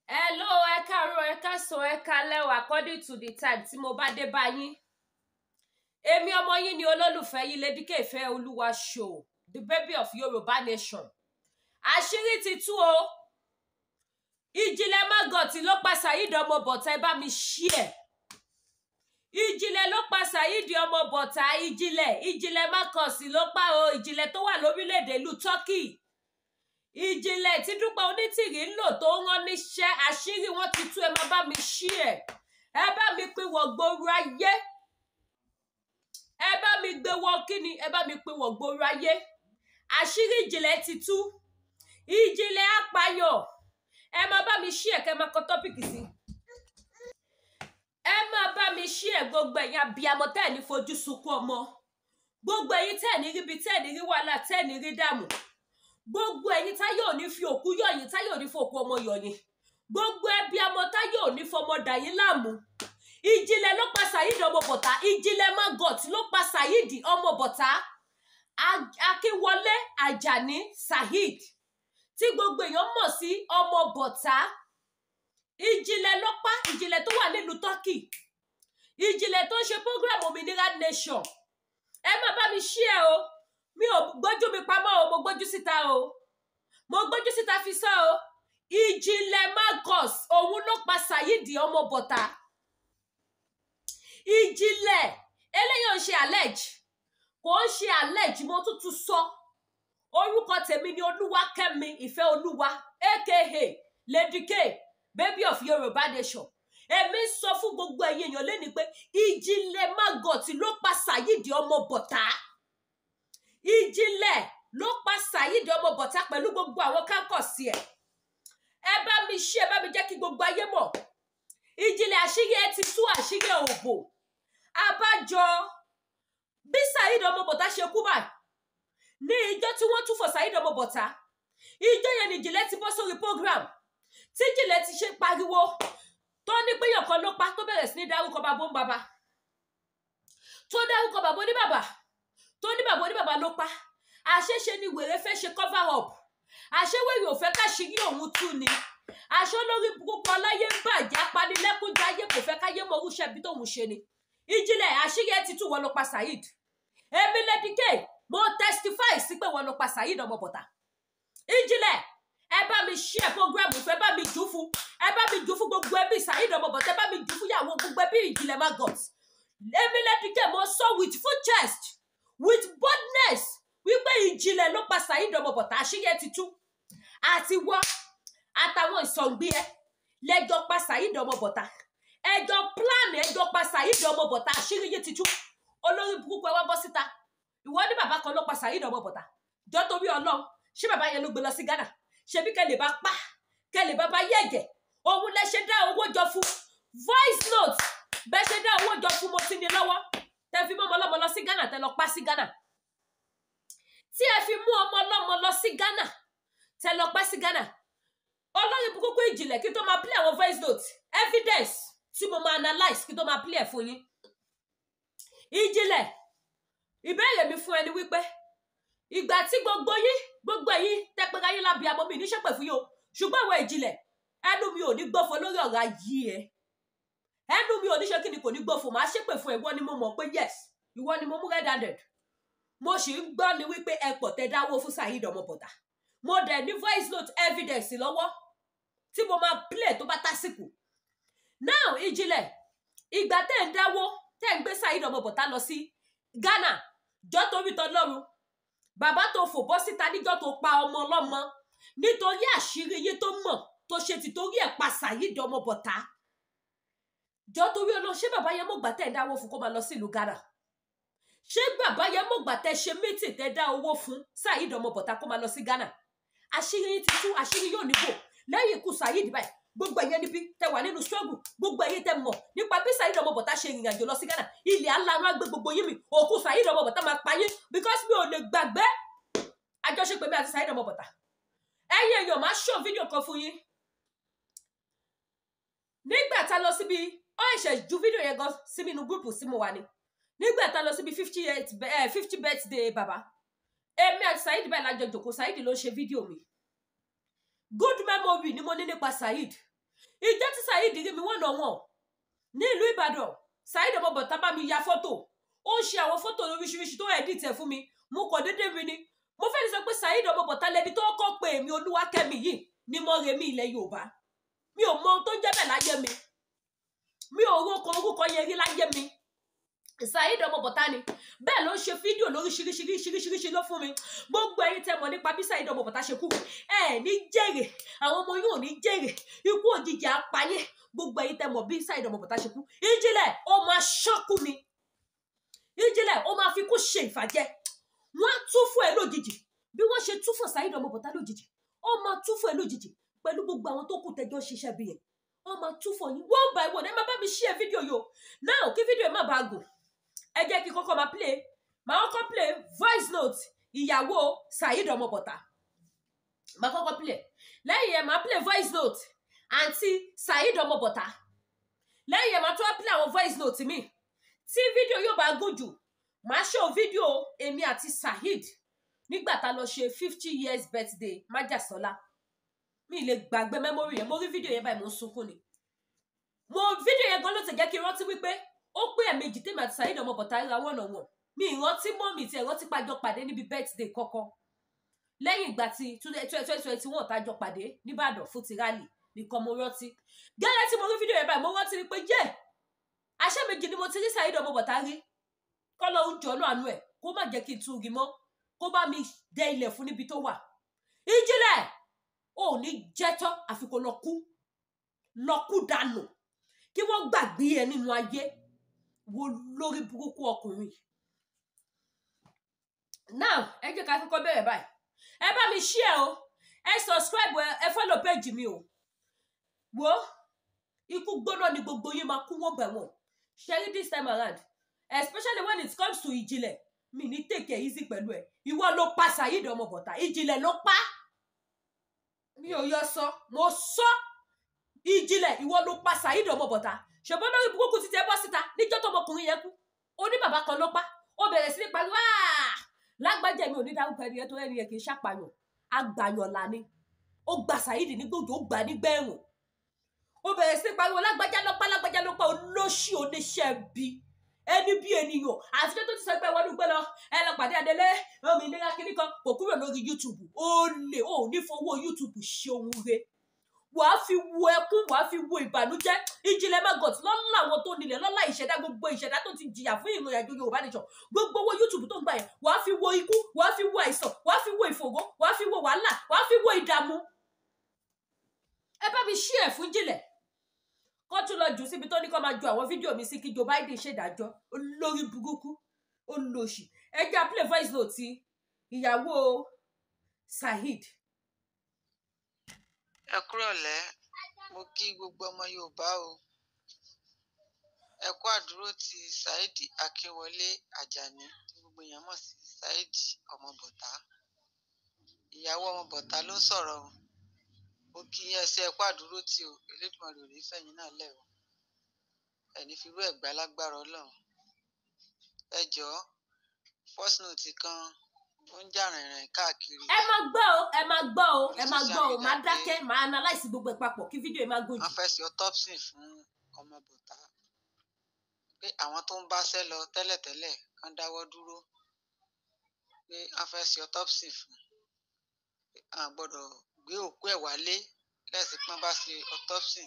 Hello, ẹ káàárọ̀, ẹ káàsán, ẹ káalẹ́ o, according to the time tí mo bá dé bá yín. Èmi ọmọ yín ni olólùfẹ́ yín Lady K Ìfẹ́olúwa show, the baby of Yorùbá nation. Àṣírí ti tú o. Ìjìnlẹ̀ Magoti ló pa Saheed ọmọ Bọ̀tá, ẹ bá mi share. Ìjìnlẹ̀ ló pa Saheed ọmọ Bọ̀tá, ìjìnlẹ̀ Magoti ló pa o, ìjìnlẹ̀ tó wà lórílẹ̀-èdè ìlú Turkey. Ìjìnlẹ̀ tí Dúpẹ́ Onítìrí ń lò tó rán níṣẹ́, àṣírí wọn ti tú, ẹ máa bá mi share. Ẹ bá mi pín wọ gbòòrò ayé. Ẹ bá mi gbé wọ kíni, ẹ bá mi pín wọ gbòòrò ayé. Àṣírí ìjìnlẹ̀ ti tú. Ìjìnlẹ̀ apayọ̀. Ẹ máa bá mi share kẹ́ máa kọ tọ́pìkì sí. Ẹ máa bá mi share gbogbo ẹ̀yin abiyamọ tẹ́ ní fojú sunkún ọmọ. Gbogbo ẹ̀yin tẹ́ ní ríbi, tẹ́ ní rí wàhálà, tẹ́ ní rí dààmú. Gbogbo ẹ̀yin táyé ò ní fi òkú yọ̀ yín, táyé ò ní fi òkú ọmọ yọ̀ yín. Gbogbo ẹbí ọmọ táyé ò ní fọmọ dà yín láàmú. Ìjìnlẹ̀ ló pa Saheed ọmọ Bọ̀tá, ìjìnlẹ̀ Magoti ló pa Saheed ọmọ Bọ̀tá. Akínwọlé Àjàní Saheed tí gbogbo èèyàn mọ̀ sí ọmọ Bọ̀tá. Ìjìnlẹ̀ ló pa, ìjìnlẹ̀ tó wà nílùú Turkey. Ìjìnlẹ̀ tó ń ṣe program Òmìnira Nation. Ẹ má bá mi share o. Mi ò gbójú mi pamọ́ o, mo gbójú síta o. Mo gbójú síta fi sọ o. Ìjìnlẹ̀ Magoti òun ló pa Saheed ọmọ Bọ̀tá. Ìjìnlẹ̀ eléyìí ń ṣe allege. Kò ń ṣe allege, mo tún sọ. Orúkọ tèmi ni Olúwakẹ́mi Ìfẹ́olúwa aka Lady K, baby of Yorùbá nation. Èmi sọ fún gbogbo ẹ̀yin èèyàn lẹ́ni pé ìjìnlẹ̀ Magoti ló pa Saheed ọmọ Bọ̀tá. Ìjìnlẹ̀ ló pa Saheed ọmọ Bọ̀tá pẹ̀lú gbogbo àwọn kánkọ̀sí ẹ̀. Ẹ bá mi ṣe, ẹ bá mi jẹ́ kí gbogbo ayé mọ̀. Ìjìnlẹ̀ àṣírí ẹ ti tú, àṣírí òbò. Abájọ bí Saheed ọmọ Bọ̀tá ṣe kú báyìí. Ní ìjọ tí wọ́n tún fọ̀ Saheed ọmọ Bọ̀tá. Ìjọ yẹn ni Ìjìnlẹ̀ ti bọ́ sórí program. Tí Ìjìnlẹ̀ ti ṣe pariwo. Tó ní pé èèyàn kan ló pa, tó bẹ̀rẹ̀ sí ní dárúkọ bàbá ń bàbá. Tó dárúkọ bàbá oníbàbà. Tó ní bàbá oníbàbá ló pa. Àṣeṣe ni wèrè fẹ́ ṣe cover up. Àṣewèrè ò fẹ́ káṣírí òun tú ni. Àṣọ lórí burúkú aláyé ń bàjẹ́, apanilẹ́kúnjayé kò fẹ́ káyé mọ orúṣẹ́ bí tóun ṣe ni. Ìjìnlẹ̀ àṣírí ẹ ti tú, wọ́n ló pa Saheed. Èmi Lady K, mo testify sí pé wọ́n ló pa Saheed ọmọ Bọ̀tá. Ìjìnlẹ̀ ẹ bá mi share program, ẹ bá mi jù fún. Ẹ bá mi jù fún gbogbo ẹbí Saheed ọmọ Bọ̀tá, ẹ bá mi jù fún ìyàwó gbogbo ẹbí Ìjìnlẹ̀ Magoti. Èmi Lady K, mo sọ with full chest, with boldness, wípé Ìjìnlẹ̀ ló pa Saheed ọmọ Bọ̀tá, àṣírí ẹ ti tú. Àti wọ́ àtàwọn ìsọ̀ǹgbí ẹ lẹ́jọ́ pa Saheed ọmọ Bọ̀tá. Ẹjọ́ plan, ẹjọ́ pa Saheed ọmọ Bọ̀tá, àṣírí yìí ti tú. Olórí burúkú ẹ wá bọ́ síta. Ìwọ ní bàbá kan ló pa Saheed ọmọ Bọ̀tá. Jọ́ torí Ọlọ́run, ṣé bàbá yẹn ló gbé lọ sí Ghana? Ṣebí kẹ́ lè bá pa, kẹ́ lè bá yẹ̀jẹ̀. Òun lẹ ṣe dá owó jọ fún. Voice note bẹ́ ṣe dá owó jọ fún, mo ti ní lọ́wọ́. Tẹ́ fi mú ọmọ ọlọ́mọ lọ sí Ghana, tẹ́ lọ pa sí Ghana. Tí ẹ fi mú ọmọ ọlọ́mọ lọ sí Ghana, tẹ́ lọ pa sí Ghana. Olórí burúkú Ìjìnlẹ̀ kí tó máa play àwọn voice note evidence tí mo máa analyze kí tó máa play ẹ̀ fún yín. Ìjìnlẹ̀ ìbéèrè mi fún ẹni wípé ìgbà tí gbogbo ẹ̀yin tẹpẹrẹ ayé lábí amọ mi ní ṣépè fún yín o, ṣùgbọ́n àwọn Ìjìnlẹ̀ ẹnu mi ò ní gbófo lórí ọ̀rọ̀ ayé ẹ. Ẹnu mi ò ní ṣe kí ni kò ní gbófo, máa ṣépè fún ìwọ ni mo mọ̀ pé yes, ìwọ ni mo mú red-handed. Mo sì ń gbọ́ ni wípé ẹ pọ̀ tẹ dáwó fún Saheed ọmọ Bọ̀tá. Mo dẹ̀ ní voice note evidence lọ́wọ́ tí mo máa play tó bá tásìkò. Now Ìjìnlẹ̀ ìgbà tẹ́ ń dáwó, tẹ́ ń gbé Saheed ọmọ Bọ̀tá lọ sí Ghana, jọ́ torí tọlọ́run. Bàbá tó fò bọ́ síta níjọ́ tó pa ọmọ ọlọ́mọ nítorí àṣírí yé tó mọ̀ tó ṣe ti torí ẹ̀ pa Saheed ọmọ Bọ̀tá. Jọ́ torí Ọlọ́run, ṣé bàbá yẹn mọ̀gbà tẹ́ ń dáwó fún kó máa lọ sí ìlú Ghana? Ṣé bàbá yẹn mọ̀gbà tẹ́ ṣe meeting tẹ́ dá owó fún Saheed ọmọ Bọ̀tá kó máa lọ sí Ghana? Àṣírí yín ti tú, àṣírí yóò níbò. Lẹ́yìn ikú Saheed báyìí, gbogbo ẹ̀yin níbi tẹ́ wà nínú struggle, gbogbo ẹ̀yin tẹ́ mọ̀ nípa bí Saheed ọmọ Bọ̀tá ṣe ìrìnàjò lọ sí Ghana, ilẹ̀ alárun á gbé gbogbo yín mi, òkú Saheed ọmọ Bọ̀tá máa pa yín because mi ò lè gbàgbé àjọṣepé mi àti Saheed ọmọ Bọ̀tá. Ẹ̀yin èèyàn máa show fídíò kan fún yín. Nígbà tá lọ síbi ó ṣe ju fídíò yẹn gan sí mi nínú group sí mo wà ní. Nígbà tá lọ síbi 50 birthday bàbá. Èmi àti Saheed báyìí lájọ jókòó, Saheed ló ń ṣe fídíò mi. Good memory ni mo ní nípa Saheed. ìjọ tí Saheed rí mi wọ́n nà wọ́n ní ìlú Ìbàdàn. Saheed ọmọ bọ̀tá bá mi ya fọ́tò, ó ń ṣe àwọn fọ́tò oríṣiríṣi tó edit ẹ̀ fún mi, mo kàn déédé rí ni. Mo fẹ́ sọ pé Saheed ọmọ bọ̀tá lẹni tó kọ́ pé èmi Olúwakẹ́mi yìí ni mo rè mí ilẹ̀ Yorùbá. Mi ò mọ ohun tó ń jẹ́ bẹ́ẹ̀ láyé mi, mi ò orúkọ yẹn rí láyé mi. Saheed ọmọ bọ̀tá ni, bẹ́ẹ̀ ló ń ṣe fídíò lóríṣiríṣi ló fún mi. Gbogbo ẹ̀yin tẹ́ mọ̀ nípa bí Saheed ọmọ bọ̀tá ṣe kú, ẹ ní jèrè, àwọn ọmọ yóò ní jèrè, ikú òjijì apayé. Gbogbo ẹ̀yin tẹ́ mọ̀ bí Saheed ọmọ bọ̀tá ṣe kú, Ìjìnlẹ̀ ó máa ṣọ́kù ni, Ìjìnlẹ̀ ó máa fi kú ṣe ìfàjẹ́. Wọ́n á tú fún ẹ lójijì bí wọ́n ṣe tú fún Saheed ọmọ bọ̀tá lójijì, ó máa tú fún ẹ lójijì pẹ̀lú gbogbo àwọn tó kù tẹ́jọ́ ṣiṣẹ́ bí yẹn. Wọ́n máa tú fún yín one by one. Ẹ má bá mi share fídíò yìí o. Now kí fídíò ẹ má bàa gùn, ẹ jẹ́ kí kọ́kọ́ máa play voice note ìyàwó Saheed ọmọ bọ̀tá. Máa kọ́kọ́ play, lẹ́yìn ẹ̀ máa play voice note àǹtí Saheed ọmọ bọ̀tá. Lẹ́yìn ẹ̀ máa tún wá play àwọn voice note mi. Tí fídíò yóò bá gùn jù, máa show fídíò èmi àti Saheed nígbà tá lọ ṣe 50 years birthday Májàsọ́lá. Mi lè gbàgbé memory yẹn, mo rí fídíò yẹn báyìí mo sunkún ni. Fídíò yẹn gan ló ti jẹ́ kí n rántí wípé ó pé ẹ̀mejì tèmi àti Saheed ọmọ bọ̀tá ra wọ́n náà wọ̀n. Mi ìrántí mọ́ mi tí ẹ̀rántí pàjọ pàdé níbi birthday kọ́kọ́. Lẹ́yìn ìgbà tí 2021 tájọ pàdé nìbàdàn fún ti rally nìkan mo rántí. Gẹ́gẹ́ tí mo rí fídíò yẹn báyìí mo rántí wípé àṣẹ méjì ni mo ti rí Saheed ọmọ bọ̀tá rí. Kọ́ lọ ń jọ náà àánú ẹ̀ kó má jẹ́ kí n tún rí mọ́, kó bá mi dẹ ilẹ̀ fún níbi tó wà. Ìjìnlẹ̀ ò ní jẹ́tọ́ àfi kó lọ kú dànù kí wọ́n gbàgbé ẹ nínú ayé. Wo lórí burúkú ọkùnrin. Now ẹ jẹ́ ká kọ́kọ́ bẹ̀rẹ̀ báyìí. Ẹ bá mi share o, ẹ subscribe, ẹ follow page mi o. Wo ikú gbóná ni gbogbo yín máa kú wọ́n bẹ̀ wọ́n. Share this time around, especially when it comes to Ìjìnlẹ̀. Mi ní take it easy pẹ̀lú ẹ. Ìwọ ló pa Saheed ọmọ bọ̀tá, Ìjìnlẹ̀ ló pa. Mi ò yọ sọ, mo sọ. Ìjìnlẹ̀ ìwọ ló pa Saheed ọmọ bọ̀tá. Ṣùgbọ́n lórí burúkú ti tẹ bọ́ síta níjọ́ tó ọmọkùnrin yẹn kú, ó ní bàbá kan ló pa. Ó bẹ̀rẹ̀ sí ní pariwo lágbájá. Mi ò ní dárúkọ ẹni yẹn tó ẹni yẹn kì í ṣàpàyàn, àgbàyàn là ni. Ó gba Saheed ní gbòjò, ó gbà nígbà ẹ̀wọ̀n. Ó bẹ̀rẹ̀ sí ní pariwo lágbájá ló pa olóṣì oníṣẹ́ bí ẹni bí ènìyàn. Àtijọ́ tó ti sọ pé wọ́n gbé lọ ẹ lọ pàdé Adélé òmìnira kìíní kan kò kúrò lórí YouTube. Ó lè ò ní fowó YouTube ṣe ohun re. Wàá fi wo ẹkún, wàá fi wo ìbànújẹ́. Ìjìnlẹ̀ Magot lọ́lá àwọn tó nílẹ̀, lọ́lá ìṣẹ̀dá, gbogbo ìṣẹ̀dá tó ti jìyà fún ìrìn àjò Yorùbá nation. Gbogbo owó YouTube tó ń gbà yẹn, wàá fi wo ikú, wàá fi wo àìsàn, wàá fi wo ìfòòró, wàá fi wo wàhálà, wàá fi wo ìdààmú. Ẹ bá mi share fún Ìjìnlẹ̀. Kó tún lọ jù síbi tó ní kó máa ju àwọn fídíò mi sí kí Joe Biden ṣèdájọ́. Olórí burúkú, olóṣì. Ẹ jẹ́ play voice note ìyàwó Saheed. Ẹ kúrọ̀lẹ́, mo kí gbogbo ọmọ Yorùbá o. Ẹ kú àdúró ti Saheed Akínwọlé Àjàní tí gbogbo èèyàn mọ̀ sí Saheed ọmọ bọ̀tá. Ìyàwó ọmọ bọ̀tá ló sọ̀rọ̀ o. Mo kí yín ẹsẹ̀ ẹ kú àdúró tí o. Elédùmarè ò ní fẹ̀yìn náà lẹ̀ o. Ẹni fi irú ẹ̀gbá lágbára Ọlọ́run. Ẹ jọ̀ọ́ first note kan ó ń jà rìnrìn káàkiri. Ẹ máa gbọ́ o, ẹ máa gbọ́ o, ẹ máa gbọ́ o. Máa dákẹ́, máa analyse gbogbo ẹ̀ papọ̀ kí fídíò ẹ máa gòjì. Wọ́n fẹ́ ṣe autopsy fún ọmọ bọ̀tá. Pé àwọn tó ń báṣẹ́ lọ tẹ́lẹ̀tẹ́lẹ̀ kan dáwọ́ dúró. Pé wọ́n fẹ́ ṣe autopsy fún. Pé a gbọ́dọ̀ gbé òkú ẹ̀ wálé lẹ́sìn pé wọ́n bá ṣe autopsy.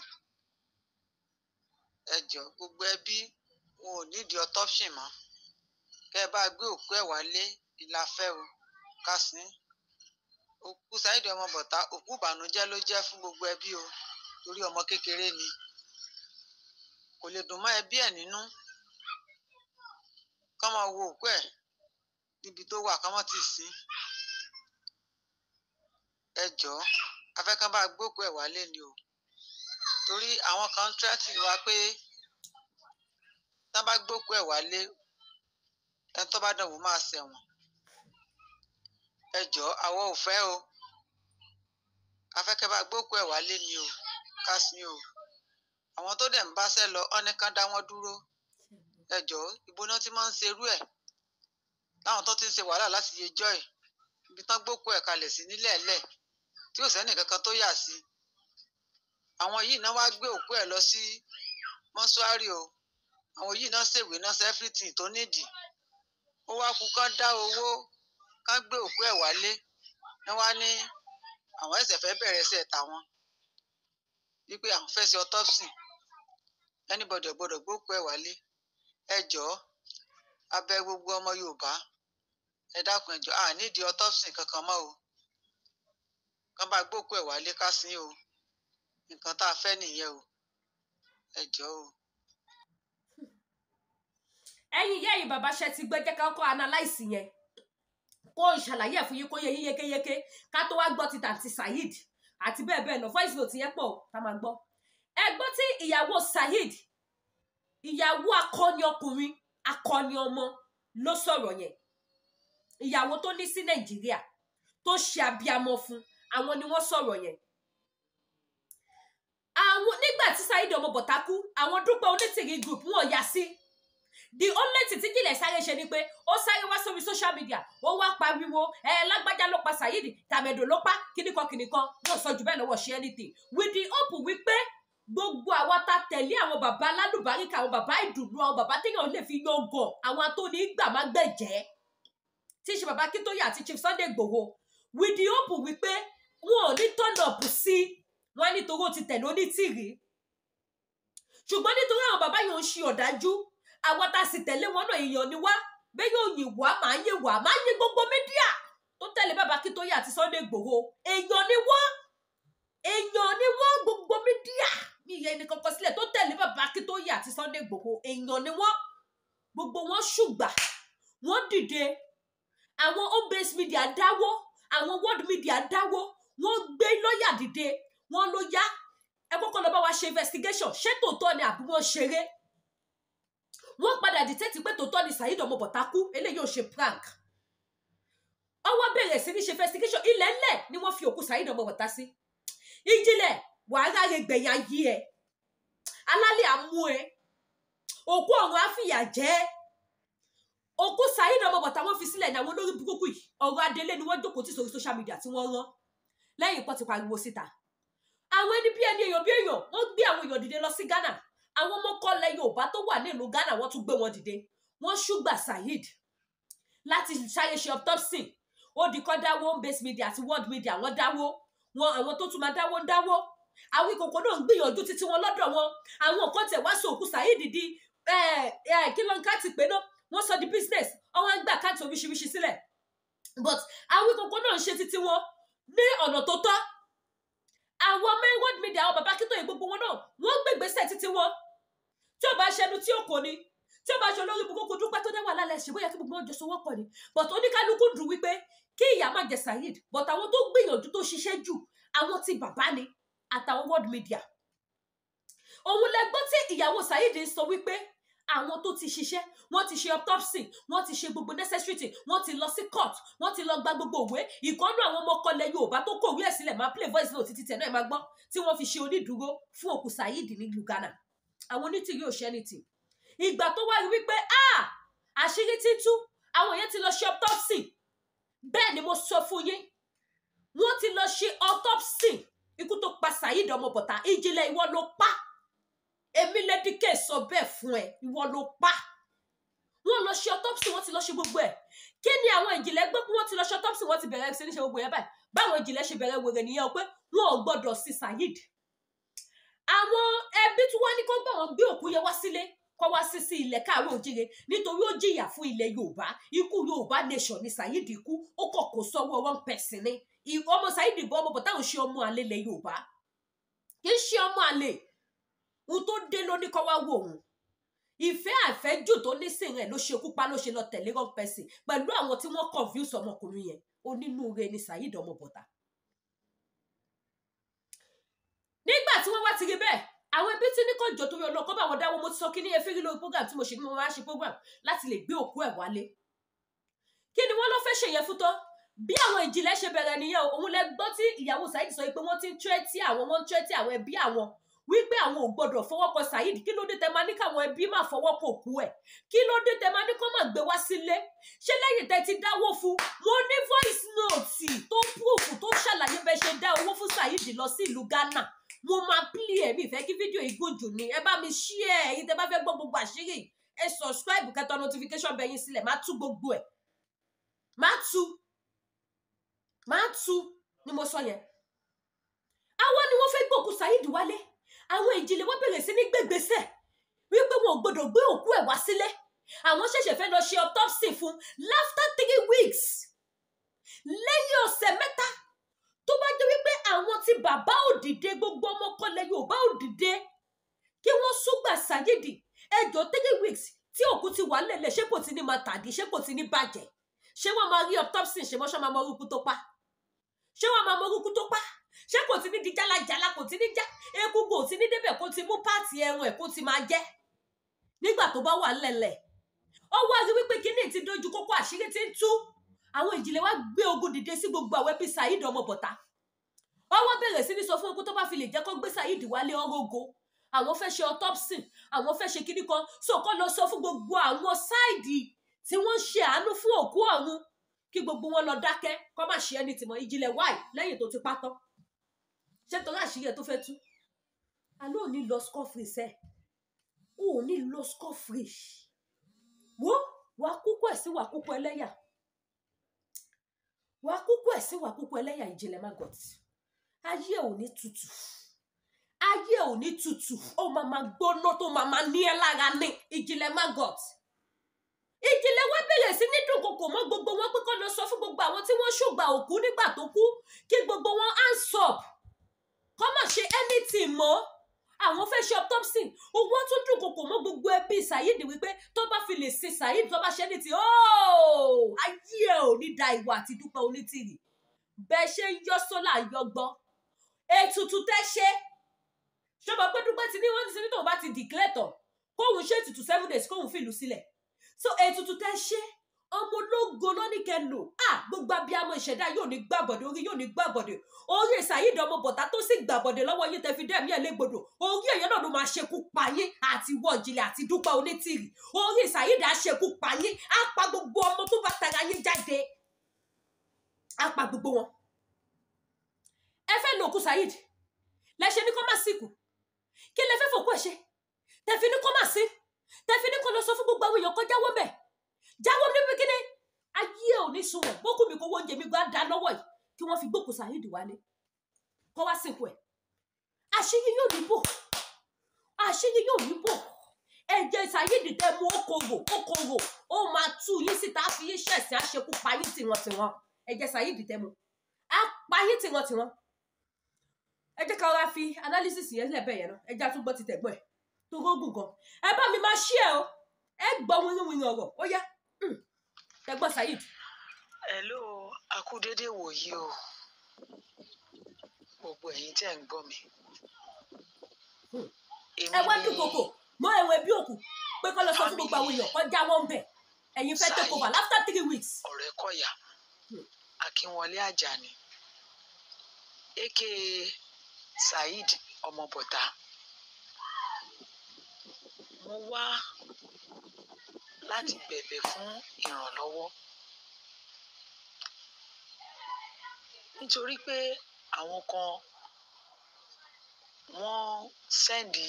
Ẹ jọ̀ọ́ gbogbo ẹbí wọn ò nídìí autopsy mọ́. Kẹ́ ẹ bá gbé òkú ẹ̀ wálé ìlàfẹ́ o kásìn. Òkú Saheed ọmọ bọ̀tá òkú ìbànújẹ́ ló jẹ́ fún gbogbo ẹbí o torí ọmọ kékeré ni. Kò lè dùn mọ́ ẹbí ẹ̀ nínú. Kán máa wo òkú ẹ̀ níbi tó wà kán mọ́ ti sìn. Ẹ jọ̀ọ́ afẹ́kán bá gbé òkú ẹ̀ wálé ni o. Torí àwọn kan ń tírẹ́tì wa pé tán bá gbé òkú ẹ̀ wálé ẹni tó bá dánwò máa ṣẹ̀wọ̀n. Ẹ jọ̀ọ́ àwọn ò fẹ́ o. Afẹ́kẹ́ bá gbé òkú ẹ̀ wálé ni o ká sìn o. Àwọn tó dẹ̀ ń báṣẹ́ lọ ọ́n ní kán dá wọn dúró. Ẹ jọ̀ọ́ ibo náà ti máa ń ṣerú ẹ̀. Láwọn tó ti ń ṣe wàhálà láti yejọ́ ẹ̀. Ibi tán gbókú ẹ̀ kalẹ̀ sí nílẹ̀ẹ́lẹ̀ tí ò sẹ́nì kankan tó yà sí. àwọn yìí náà wá gbé òkú ẹ̀ lọ sí mọ́ṣúárì o, àwọn yìí náà ṣèwé náà ṣe everything tó nídìí, ó wá kú kán dá owó kán gbé òkú ẹ̀ wálé, ní wá ní àwọn ẹ̀sẹ̀ fẹ́ bẹ̀rẹ̀ ẹsẹ̀ tàwọn wípé àwọn fẹ́ ṣe autopsy, anybody ò gbọ́dọ̀ gbé òkú ẹ̀ wálé. Ẹ jọ̀ọ́ a bẹ̀ gbogbo ọmọ Yorùbá, ẹ dákun ẹ jọ̀ọ́, a nídìí autopsy kankan mọ́ o, kán bá gbé òkú ẹ̀ wálé ká sin o, nǹkan tá a fẹ́ nìyẹn o, ẹ jọ̀ọ́ o. ẹ̀yin ìyá yìí bàbá ṣe ti gbé jẹ́ ká kọ́ analyse yẹn kó ìṣàlàyé ẹ̀ fún yín kó yé yín yékéyéké ká tó wá gbọ́ ti tàǹtí Saheed àti bẹ́ẹ̀ bẹ́ẹ̀ lọ voice note yẹn pọ̀ ká máa gbọ́. Ẹ gbọ́ tí ìyàwó Saheed, ìyàwó akọni ọkùnrin akọni ọmọ ló sọ̀rọ̀ yẹn, ìyàwó tó ní sí Nàìjíríà tó ṣe abiyamọ fún, àwọn ni wọ́n sọ̀rọ̀ yẹn. Àwọn nígbà tí Saheed ọmọ Bọ̀tá kú, àwọn Dúpẹ́ Onítìrí group wọn yà sí. The only thing tí Jílẹ̀ sáré ṣe ni pé ó sáré wá sórí social media, ó wá pariwo lágbájá ló pa Saheed, tàmẹ̀dò ló pa kíníkan wọn sọ jù bẹ́ẹ̀ lọ́wọ́ ṣe anything with the hope wípé gbogbo àwa ta tẹ̀lé àwọn bàbá alálùbáríkà, àwọn bàbá ìdùnnú, àwọn bàbá téèyàn lè fi yọgàn, àwọn atóní gbà má gbẹ̀jẹ́ tí ṣe bàbá Akíntóyè àti Chief Sunday Igboho, with the hope wípé wọn ò ní turn up sí wọn nítorí ó ti tẹ̀lé Onítìrí, ṣùgbọ́n nítorí àwọn bàbá yóò ń ṣe ọ̀dájú, àwọn tá a sì tẹ̀lé wọn náà èèyàn ni wá, bẹ́ẹ̀ yóò yìn wá máa yé gbogbo mídíà tó tẹ̀lé bàbá Akíntóyè àti Sunday Igboho, èèyàn ni wọ́n gbogbo mídíà mi ìyẹn ní kankan sílẹ̀ tó tẹ̀lé bàbá Akíntóyè àti Sunday Igboho, èèyàn ni wọ́n gbogbo wọn ṣùgbà wọ́n dìde, àwọn home-based media dáwó, àwọn world media dáwó, wọ́n gbé lọ́ọ̀yà dìde, wọ́n ló yá ẹ kọ́kọ́ lọ bá wa ṣe investigation, ṣé tòótọ́ ni àbí wọ́n ṣeré. Wọ́n padà dìtẹ́tì pé tòótọ́ ni Saheed ọmọ Bọ̀tá kú, eléyìí ò ṣe prank. Ọwọ́ bẹ̀rẹ̀ sí ní ṣe investigation, ilẹ̀ ńlẹ̀ ni wọ́n fi òkú Saheed ọmọ Bọ̀tá sí. Ìjìnlẹ̀ wàhálà rẹ̀ gbẹ̀yà yí ẹ, alálẹ̀ àmú ẹ, òkú ọ̀run àfìyà jẹ́. Òkú Saheed ọmọ Bọ̀tá wọ́n fi sílẹ̀ ní àwọn olórí burúkú yìí, ọ̀rọ̀ adélé ni wọ́n jókòó tí sórí social media tí wọ́n rán lẹ́yìn pọ́ ti pariwo síta. Àwọn ẹni bí èèyàn wọ́n gbé àwọn èèyàn dìde lọ sí Ghana, àwọn ọmọ kọ́lẹ̀ Yorùbá tó wà nílùú Ghana wọ́n tún gbé wọn dìde, wọ́n ṣùgbà Saheed láti ṣayé ṣe autopsy, ó di kọ́ dáwó home-based media àti world media wọ́n dáwó, wọn àwọn tó tún máa dáwó ń dáwó, àwọn ìkòkò náà ń gbìyànjú títí wọn lọ́dọ̀ wọn, àwọn kan tẹ̀ wá sí òkú Saheed di kí ló ń ká ti pé náà wọ́n sọ di business, ọwọ́n ń gbà káàtì oríṣiríṣi sílẹ̀, but àwọn ìkòkò náà ń ṣe títí wọn ní ọ̀nà tó tọ́. Àwọn world media, àwọn bàbá Akíntóyè gbogbo wọn náà wọ́n gbégbèsè títí wọn, tí ó bá ṣẹnu tí ó kò ní, tí ó bá ṣe olórí burúkú Dúpẹ́ tó dé wà lálẹ́ ṣe bóyá kí gbogbo wọn jọ sowọ́ pọ̀ ni, but oníkálukú dùn wípé kí ìyá má jẹ Saheed, but àwọn tó gbìyànjú tó ṣiṣẹ́ jù àwọn tí bàbá ni àtàwọn world media. Òun lẹ gbọ́ tí ìyàwó Saheed ń sọ wípé àwọn tó ti ṣiṣẹ́, wọ́n ti ṣe autopsy, wọ́n ti ṣe gbogbo necessary thing, wọ́n ti lọ sí court, wọ́n ti lọ gba gbogbo òwe, ìkọ́nú àwọn ọmọ kọlẹ̀ Yorùbá tó kọ̀wé ẹ̀ sílẹ̀ máa play voice note títí tẹ̀ náà ẹ̀ máa gbọ́ tí wọ́n fi ṣe onídùúró fún òkú Saheed ní Ghana. Àwọn Onítìrí ò ṣe anything. Ìgbà tó wá rí wípé àṣírí ti tú, àwọn yẹn ti lọ ṣe autopsy, bẹ́ẹ̀ ni mo sọ fún yín, wọ́n ti lọ ṣe autopsy ikú tó pa Saheed ọmọ Bọ̀tá. Ìjìnlẹ̀ ìwọ ló pa, èmi Lady K sọ bẹ́ẹ̀ fún ẹ, ìwọ ló pa. Wọ́n lọ ṣe autopsy, wọ́n ti lọ ṣe gbogbo ẹ̀. Kí ni àwọn Ìjìnlẹ̀ gbọ́ pé wọ́n ti lọ ṣe autopsy, wọ́n ti bẹ̀rẹ̀ sí ní ṣe gbogbo ẹ̀ báyìí. Báwọn Ìjìnlẹ̀ ṣe bẹ̀rẹ̀ wèrè nìyẹn o pé wọn ò gbọdọ̀ sí Saheed. Àwọn ẹbí tí wọ́n ní kó bá wọn gbé òkú yẹn wá sílé, kó wá sí ilẹ̀ Káàárọ̀ Oòjíire nítorí ó jìyà fún ilẹ̀ Yorùbá. Ikú Yorùbá nation ni Saheed ikú, ó kọ̀ kó sọ́wọ́ one person ni. Ọmọ Saheed bọ́ ọmọ Bọ̀tá ò ṣe ọmọ àlè ilẹ̀ Yorùbá, kì í ṣe ọmọ àlè. Ohun tó dé ló ní kọ́ wá wò òun, ìfẹ́ àfẹ́jù tó ní sìn rẹ̀ ló ṣekú pa, ló ṣe lọ tẹ̀lé wrong person pẹ̀lú àwọn tí wọ́n confuse ọmọkùnrin yẹn. Onínúure ni Saheed ọmọ Bọ̀tá. Nígbà tí wọ́n wá ti rí bẹ́ẹ̀, àwọn ẹbí tí ní kò jọ torí ọlọ́kọ́ bá wọn dáwọ́, mo ti sọ kí ní efiri lórí program tí mo ṣe ní mo máa ṣe program láti lè gbé òkú ẹ̀ wálé. Kí ni wọ́n lọ fẹ́ ṣe yẹn fún tọ́? Bí àwọn Ìjìnlẹ̀ ṣe bẹ̀rẹ̀ nìyẹn, òun lẹ gbọ́ tí ìyàwó Saheed sọ pé wọ́n ti ń tírẹ́tì àwọn, wọ́n ń tírẹ́tì àwọn ẹbí àwọn wípé àwọn ò gbọdọ̀ fọwọ́ kọ Saheed. Kí ló dé tẹ máa ní káwọn ẹbí máa fọwọ́ kọ òkú ẹ̀? Kí ló dé tẹ máa ní kó máa gbé wá sílé? Ṣé lẹ́yìn tẹ ti dáwó fún? Mo ní voice note tó proof tó ṣàlàyé bẹ ṣe dá owó fún Saheed lọ sí ìlú Ghana. Mo máa play ẹ̀, mi fẹ́ kí fídíò yìí gùn jù ni. Ẹ bá mi share ẹ̀yin tẹ bá fẹ́ gbọ́ gbogbo àṣírí. Ẹ subscribe kẹtọ notification bell yín sílẹ̀. Má tú gbogbo ẹ̀. Má tú ni mo sọ yẹn. Àwọn ni wọ́n fẹ́ gbókù Saheed wálé. Àwọn ìjìnlẹ̀ wọ́n bẹ̀rẹ̀ sí ní gbégbèsè wípé wọn ò gbọdọ̀ gbé òkú ẹ̀ wá sílé. Àwọn ṣẹ̀ṣẹ̀ fẹ́ lọ ṣe autopsy fún after 3 weeks. Lẹ́yìn ọ̀sẹ̀ mẹ́ta tó bá jẹ́ wípé àwọn tí bàbá òdìdé gbogbo ọmọ kọlẹ̀ Yorùbá òdìdé kí wọ́n súgbà Saheed ẹjọ́ 3 weeks tí òkú ti wà lẹ́lẹ̀ ṣé kò ti ní máa tàdí ṣé kò ti ní bàjẹ́ ṣé wọ́n máa rí autopsy ṣe mọ́ṣọ́ máa mọ orúkú tó pa ṣé wọ́n máa mọ orúkú tó pa ṣé kò ti ní di jálajàla kò ti ní já egungun ò ti ní débẹ̀ kó ti mú páàtì ẹran ẹ̀ kó ti máa jẹ́ nígbà tó bá wà lẹ́lẹ̀ ó wá rí wípé kíní ti dojú kókó àṣírí ti ń tú àwọn ìjìnlẹ̀ wá gbé ogun dìde sí gbogbo àwọn ẹbí Saheed ọmọ bọ̀tá ó wá bẹ̀rẹ̀ sí ní sọ fún ikú tó bá fi lè jẹ́ kó gbé Saheed wálé ọgógó àwọn fẹ́ ṣe autopsy àwọn fẹ́ ṣe kíní kan sọ̀kọ́ lọ sọ fún gbogbo àwọn sáìdì tí wọ́n ṣe àánú fún òkú ọ̀run kí gbogbo wọn lọ dákẹ́ kó má ṣe ẹni tìmọ̀ ìjìnlẹ̀ wáì lẹ́yìn tó ti pátọ́ ṣé torí àṣírí ẹ̀ tó fẹ́ tú àlọ́ ò ní lọ scot-free sẹ́ ò ní lọ scot-free wo wàá kúkú ẹ̀ sí wàá kúkú ẹlẹ́yà wàá kúkú ẹ̀ sí wàá kúkú ẹlẹ́yà ìjìnlẹ̀ Margot ayé ò ní tutù ayé ò ní tutù ó máa gbóná tó máa ní ẹ lára ní ìjìnlẹ̀ Margot ìjìnlẹ̀ wá bẹ̀rẹ̀ sí ní dúnkokò mọ́ gbogbo wọn pé kó lọ sọ fún gbogbo àwọn tí wọ́n ṣùgbà òkú nígbà tó kú kí gbogbo wọn hands up kó má ṣe anything mọ́ àwọn fẹ́ ṣe autopsy owó tún dúnkokò mọ́ gbogbo ẹbí Saheed wípé tó bá fi lè sin Saheed tó bá ṣe anything ooo ayé ẹ ò ní da ìwà àti Dúpẹ́ Onítìrì bẹ́ẹ̀ ṣe ń yọ sólà yọgbọ́ ètùtù tẹ́ ṣe ṣọba pé Dúpẹ́ ti ní wọ́n ti ṣe ní tóun bá ti declare tán kóun ṣe ètùtù 7 days kóun fìlú sílẹ̀ so ètùtù tẹ́ ṣe ọmọ ológo lóníkẹ lò gbogbo abiyamọ ìṣẹ̀dá yóò ní gbàbọ̀dé orí yóò ní gbàbọ̀dé orí Saheed ọmọ bọ̀tá tó sì gbàbọ̀dé lọ́wọ́ yín tẹ́ fi dẹ́mi ẹ̀ légbodò orí èèyàn náà ló máa ṣekú pa yín àti wọ ìjìnlẹ̀ àti Dúpẹ́ Onítìrì orí Saheed á ṣekú pa yín á pa gbogbo ọmọ tó bá tara yín jáde á pa gbogbo wọn. ẹ fẹ́ lo òkú Saheed lẹ́ṣẹ̀ ní kó má síkù kí lẹ fẹ́ fòkú ẹ̀ ṣe tẹ̀fi ní kó má sí tẹ̀fi ní kó lọ sọ fún gbogbo àwọn èèyàn kó jáwọ́ mẹ́ jáwọ́ níbi kíní ayé ò ní sunwọ̀n bókù mi kó wọ́n oúnjẹ mi gbá dá lọ́wọ́ yìí kí wọ́n fi gbókù Saheed wálé kó wá sìnkú ẹ̀ àṣírí yóò ní bò àṣírí yóò ní bò ẹ̀jẹ̀ Saheed tẹ mú okòrò ó máa tú yín síta fi yín ṣẹ̀sìn àṣekú pa yín tiwọn ẹ̀jẹ̀ Saheed tẹ mú á pa yín tiwọn ẹ jẹ́ ká wá fi analysis yẹn lẹ́bẹ̀ẹ́ yẹn náà ẹ jẹ́ àtúgbọ́ ti tẹ̀gbọ́n ẹ̀ tó rógùn gan ẹ bá mi máa ṣí ẹ o ẹ gbọ́ wíwìn ọ̀rọ̀ ó yá tẹ̀gbọ́n Saheed. hello akúdédé wòyí o gbogbo ẹ̀yin tẹ́ ń gbọ́ mi. ẹ wá dúnkokò mọ ẹ̀wọ̀n ẹbí òkú pé kọ́ lọ sọ fún gbogbo àwọn èèyàn kọ́ já wọ́n bẹ̀ ẹ̀yin fẹ́ take over after 3 weeks. Ọ̀rẹ́kọ̀yà Akínwọlé Àjàní aka Saheed ọmọ bọ̀tá mo wá láti bẹ̀bẹ̀ fún ìrànlọ́wọ́ nítorí pé àwọn kan wọ́n sẹ́ndì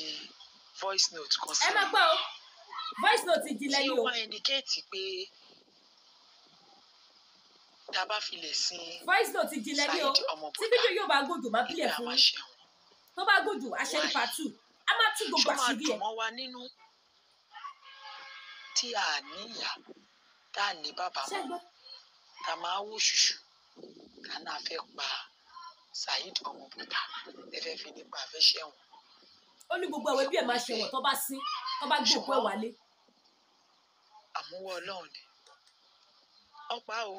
voice note kan sí mi. ẹ má gbọ́ o voice note ìjìnlẹ̀ yìí o. tí ó wá indicate pé tá a bá fi lè sin voice note ìjìnlẹ̀ yìí o tí fídíò yóò bá gòjò má bílẹ̀ fún tó bá gòjò aṣẹ́ni part 2 a máa tú gbogbo àṣírí ẹ̀. ṣé máa dùn mọ́ wa nínú tí a níyà tá a ní bàbá mọ́ tá a máa wò ṣùṣù ká náà fẹ́ pa Saheed ọmọ bọ̀tá ẹ fẹ́ fi nípa àfẹ́ ṣẹ̀wọ̀n. ó ní gbogbo àwọn ẹbí ẹ̀ máa ṣẹ̀wọ̀n tó bá sí tó bá gbòkú ẹ̀ wálé. àmúwọ́ Ọlọ́run ni ọ̀pá o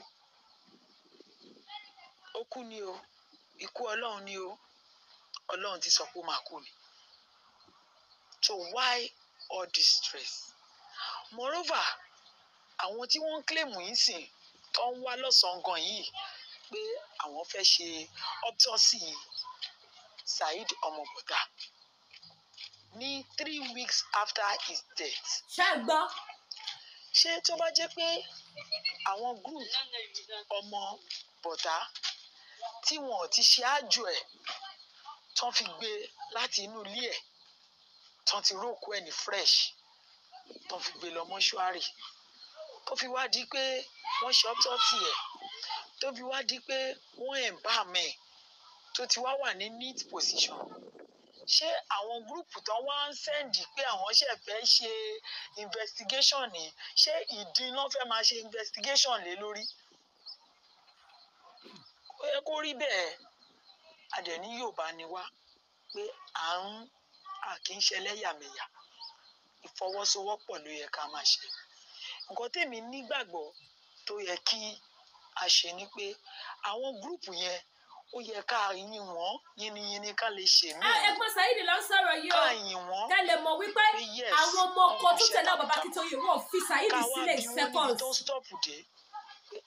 ó kú ni o ikú Ọlọ́run ni o Ọlọ́run ti sọ pé ó máa kú ni. So why all this stress? Moreover àwọn tí wọ́n ń claim yìí sìn tó ń wá lọ́sàn-án gan yìí pé àwọn fẹ́ ṣe autopsy Saheed ọmọ bọ̀tá ní 3 weeks after his death. ṣé ẹ gbọ́. Ṣé tó bá jẹ́ pé àwọn group ọmọ bọ̀dá tí wọn ò ti ṣe àjò ẹ̀ tán fi gbé láti inú ilé ẹ̀ tán ti rókò ẹ̀ ní fresh tán fi gbé lọ mọ́ṣúárì tó fi wá di pé wọ́n ṣe autopsy ẹ̀ tó fi wá di pé wọ́n embalm ẹ̀ tó ti wá wà ní neat position. Ṣé àwọn gúrùpù tán wá ń sẹ́ǹdì pé àwọn ṣe fẹ́ ṣe investigation ni ṣé ìdí náà fẹ́ máa ṣe investigation lé lórí? Ó yẹ kó rí bẹ́ẹ̀. Adẹ̀ní Yorùbá ni wá pé à kì í ṣe ẹlẹ́yàmẹ̀yà, ìfọwọ́sowọ́pọ̀ ló yẹ ká máa ṣe. Nǹkan tèmi nígbàgbọ́ tó yẹ kí a ṣe ni pé àwọn gúrùpù yẹn ó yẹ ká yìn wọ́n yínníyínní ká lè ṣe mí. Ẹ̀gbọ́n Saheed ló ń sọ̀rọ̀ yìí o. Ká yìn wọ́n. Ká lè mọ̀ wípé àwọn ọmọ ọkọ tó tẹ̀lé bàbá Akíntóyè wọ́n fi Saheed sílẹ̀ seconds. Káwá bí wọ́n níbi tó stọ́ọ̀pù dé.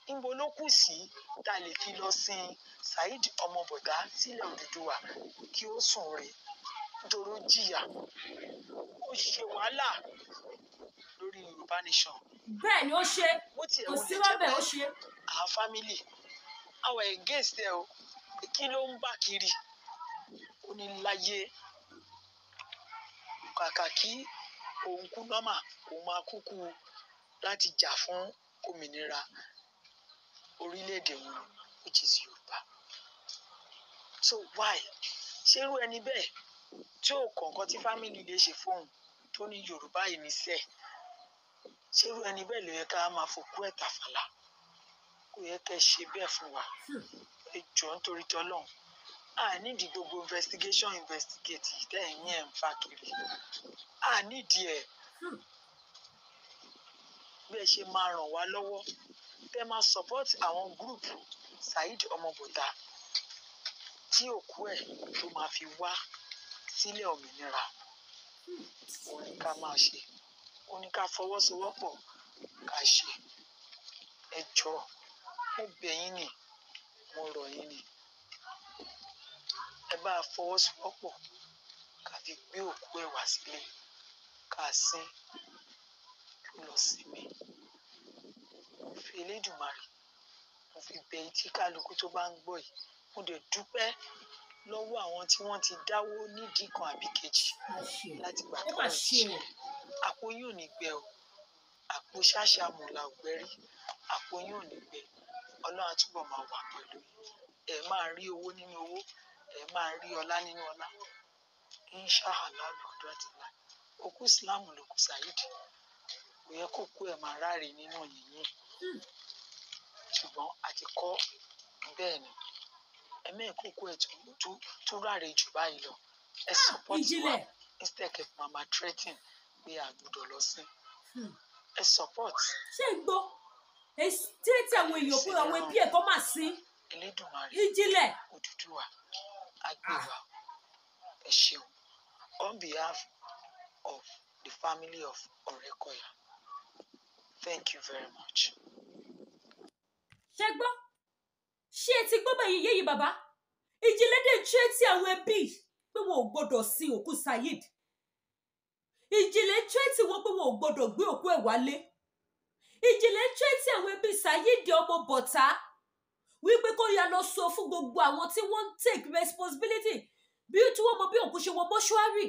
Níbo ló kù sí tá a lè fi lọ sin Saheed ọmọ bọ̀dá sílẹ̀ Odùduwà kí ó sùn rè nítorí ó jìyà ó ṣe wàhálà lórí Yorùbá nation. Bẹ́ẹ̀ ni ó ṣe kò sí rọ́bẹ̀ ó ṣe. Our family our against ẹ o kí ló ń bà kiri ó ní láyé kàkà kí òun kú nọ́mà òun máa kúkú láti jà fún òmìnira orílẹ̀-èdè wọn which is Yorùbá. So why ṣerú ẹni bẹ́ẹ̀ tí ò kọ̀ọ̀kan tí family lè ṣe fóun tó ní Yorùbá yìí ní sẹ́ẹ̀ ṣerú ẹni bẹ́ẹ̀ ló yẹ ká máa fòkú ẹ̀ tàfàlà kò yẹ kẹ́ ṣe bẹ́ẹ̀ fún wa ẹ jọ̀ọ́ nítorí tọ́lọ́run nídìí gbogbo investigate tẹ̀yìn ẹ̀ ń fa kiri nídìí ẹ̀ bí ẹ ṣe máa ràn wá lọ́wọ́ tẹ́ máa support àwọn group Saheed ọmọbọ̀dá tí òkú ẹ̀ tó máa fi wá sílẹ̀ òmìnira òun ni ká máa ṣe òun ni ká fọwọ́sowọ́pọ̀ ká ṣe ẹ jọ̀ọ́ mo bẹ̀ yín ni mo rọ̀ yín ni ẹ bá fọwọ́sowọ́pọ̀ ká fi gbé òkú ẹ̀ wá sílé ká sin kí ó lọ sinmi mo fi Elédùmarè mo fi bẹ̀ etí kálukú tó bá ń gbọ́ yìí mo dẹ̀ dúpẹ́ lọ́wọ́ àwọn tí wọ́n ti dáwó nídìí kan àbí kejì láti gbà tó ń ṣe àpò yóò ní gbẹ o àpò ṣáṣá mùlá ògbẹ́rí àpò yóò ní gbẹ Ọlọ́run àtúbọ̀ máa wà pẹ̀lú ẹ máa rí owó nínú owó ẹ máa rí ọlá nínú ọlá inshallah lọ́dọ̀ àti là òkú ìsìláàmù ló kú Saheed kò yẹ kó kú ẹ máa ráre nínú yìnyín ṣùgbọ́n àti kọ́ bẹ́ẹ̀ ni ẹ̀mẹ́ ìkókó ẹ̀ tó ráre jù báyìí lọ ẹ support wa instead of mama threatening pé a gbọ́dọ̀ lọ sí ẹ support. ṣé ń gbọ́ tí àwọn èèyàn pé àwọn ẹbí ẹ̀ kọ́ máa sí Elédùmarè ìjìnlẹ̀ Odùduwà agbèwà ẹ ṣeun on behalf of the family of Ọ̀rẹ́kọ̀yà thank you very much. ṣé gbọ́ ṣé ẹ ti gbọ́ báyìí yéyí bàbá ìjìnlẹ̀ dé ṣé tí àwọn ẹbí pé wọn ò gbọ́dọ̀ sin òkú Saheed ìjìnlẹ̀ ṣé tí wọ́n pé wọn ò gbọ́dọ̀ gbé òkú ẹ̀ wálé ìjìnlẹ̀ ṣé tí àwọn ẹbí Saheed ọmọ bọ̀tá wípé kó yá lọ sọ fún gbogbo àwọn tí wọ́n ń take responsibility bí tí wọ́n mọ bí òkú ṣe wọ mọ́ṣúárì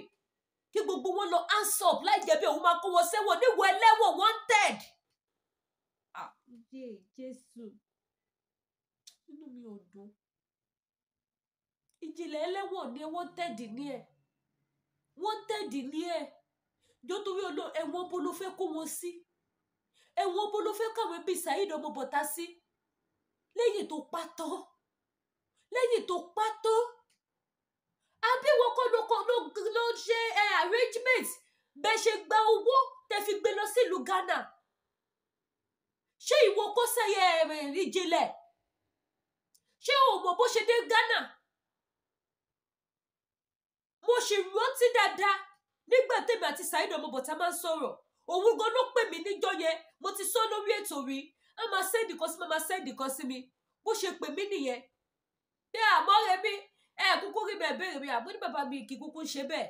kí gbogbo wọn lọ hands up láì jẹ́ bí òun máa kó wọn sẹ́wọ̀n níwọ̀ ẹlẹ́wọ̀n wanted. Jésù inú mi ò dùn ìjìnlẹ̀ ẹlẹ́wọ̀n ni wanted ní ẹ̀ wanted ní ẹ̀ nítorí ẹ̀wọ̀n bó ló fẹ́ kó wọn sí ẹ̀wọ̀n bó ló fẹ́ káwọn ẹbí Saheed ọmọ bọ̀tá sí lẹ́yìn tó pátó àbí wọn kọ́ ló ṣe arrangement bẹ́ẹ̀ ṣe gba owó tẹ́ fi gbé lọ sílùú Ghana ṣé ìwọ kó sẹ́yẹ ìjìnlẹ̀ ṣé o mọ̀ bó ṣe dé Ghana mo ṣì rántí dáadáa nígbà tèmi àti Saheed ọmọ bọ̀tá máa ń sọ̀rọ̀ òun gan ló pè mí níjọ́ yẹn mo ti sọ lórí ètò rí a máa sẹ́ẹ̀dì kan sí mi máa sẹ́ẹ̀dì kan sí mi bó ṣe pè mí nìyẹn bí àmọ́ rẹ bí kúkú rí bẹ́ẹ̀ béèrè mi àbúrò bàbá mi kì í kúkú ṣe bẹ́ẹ̀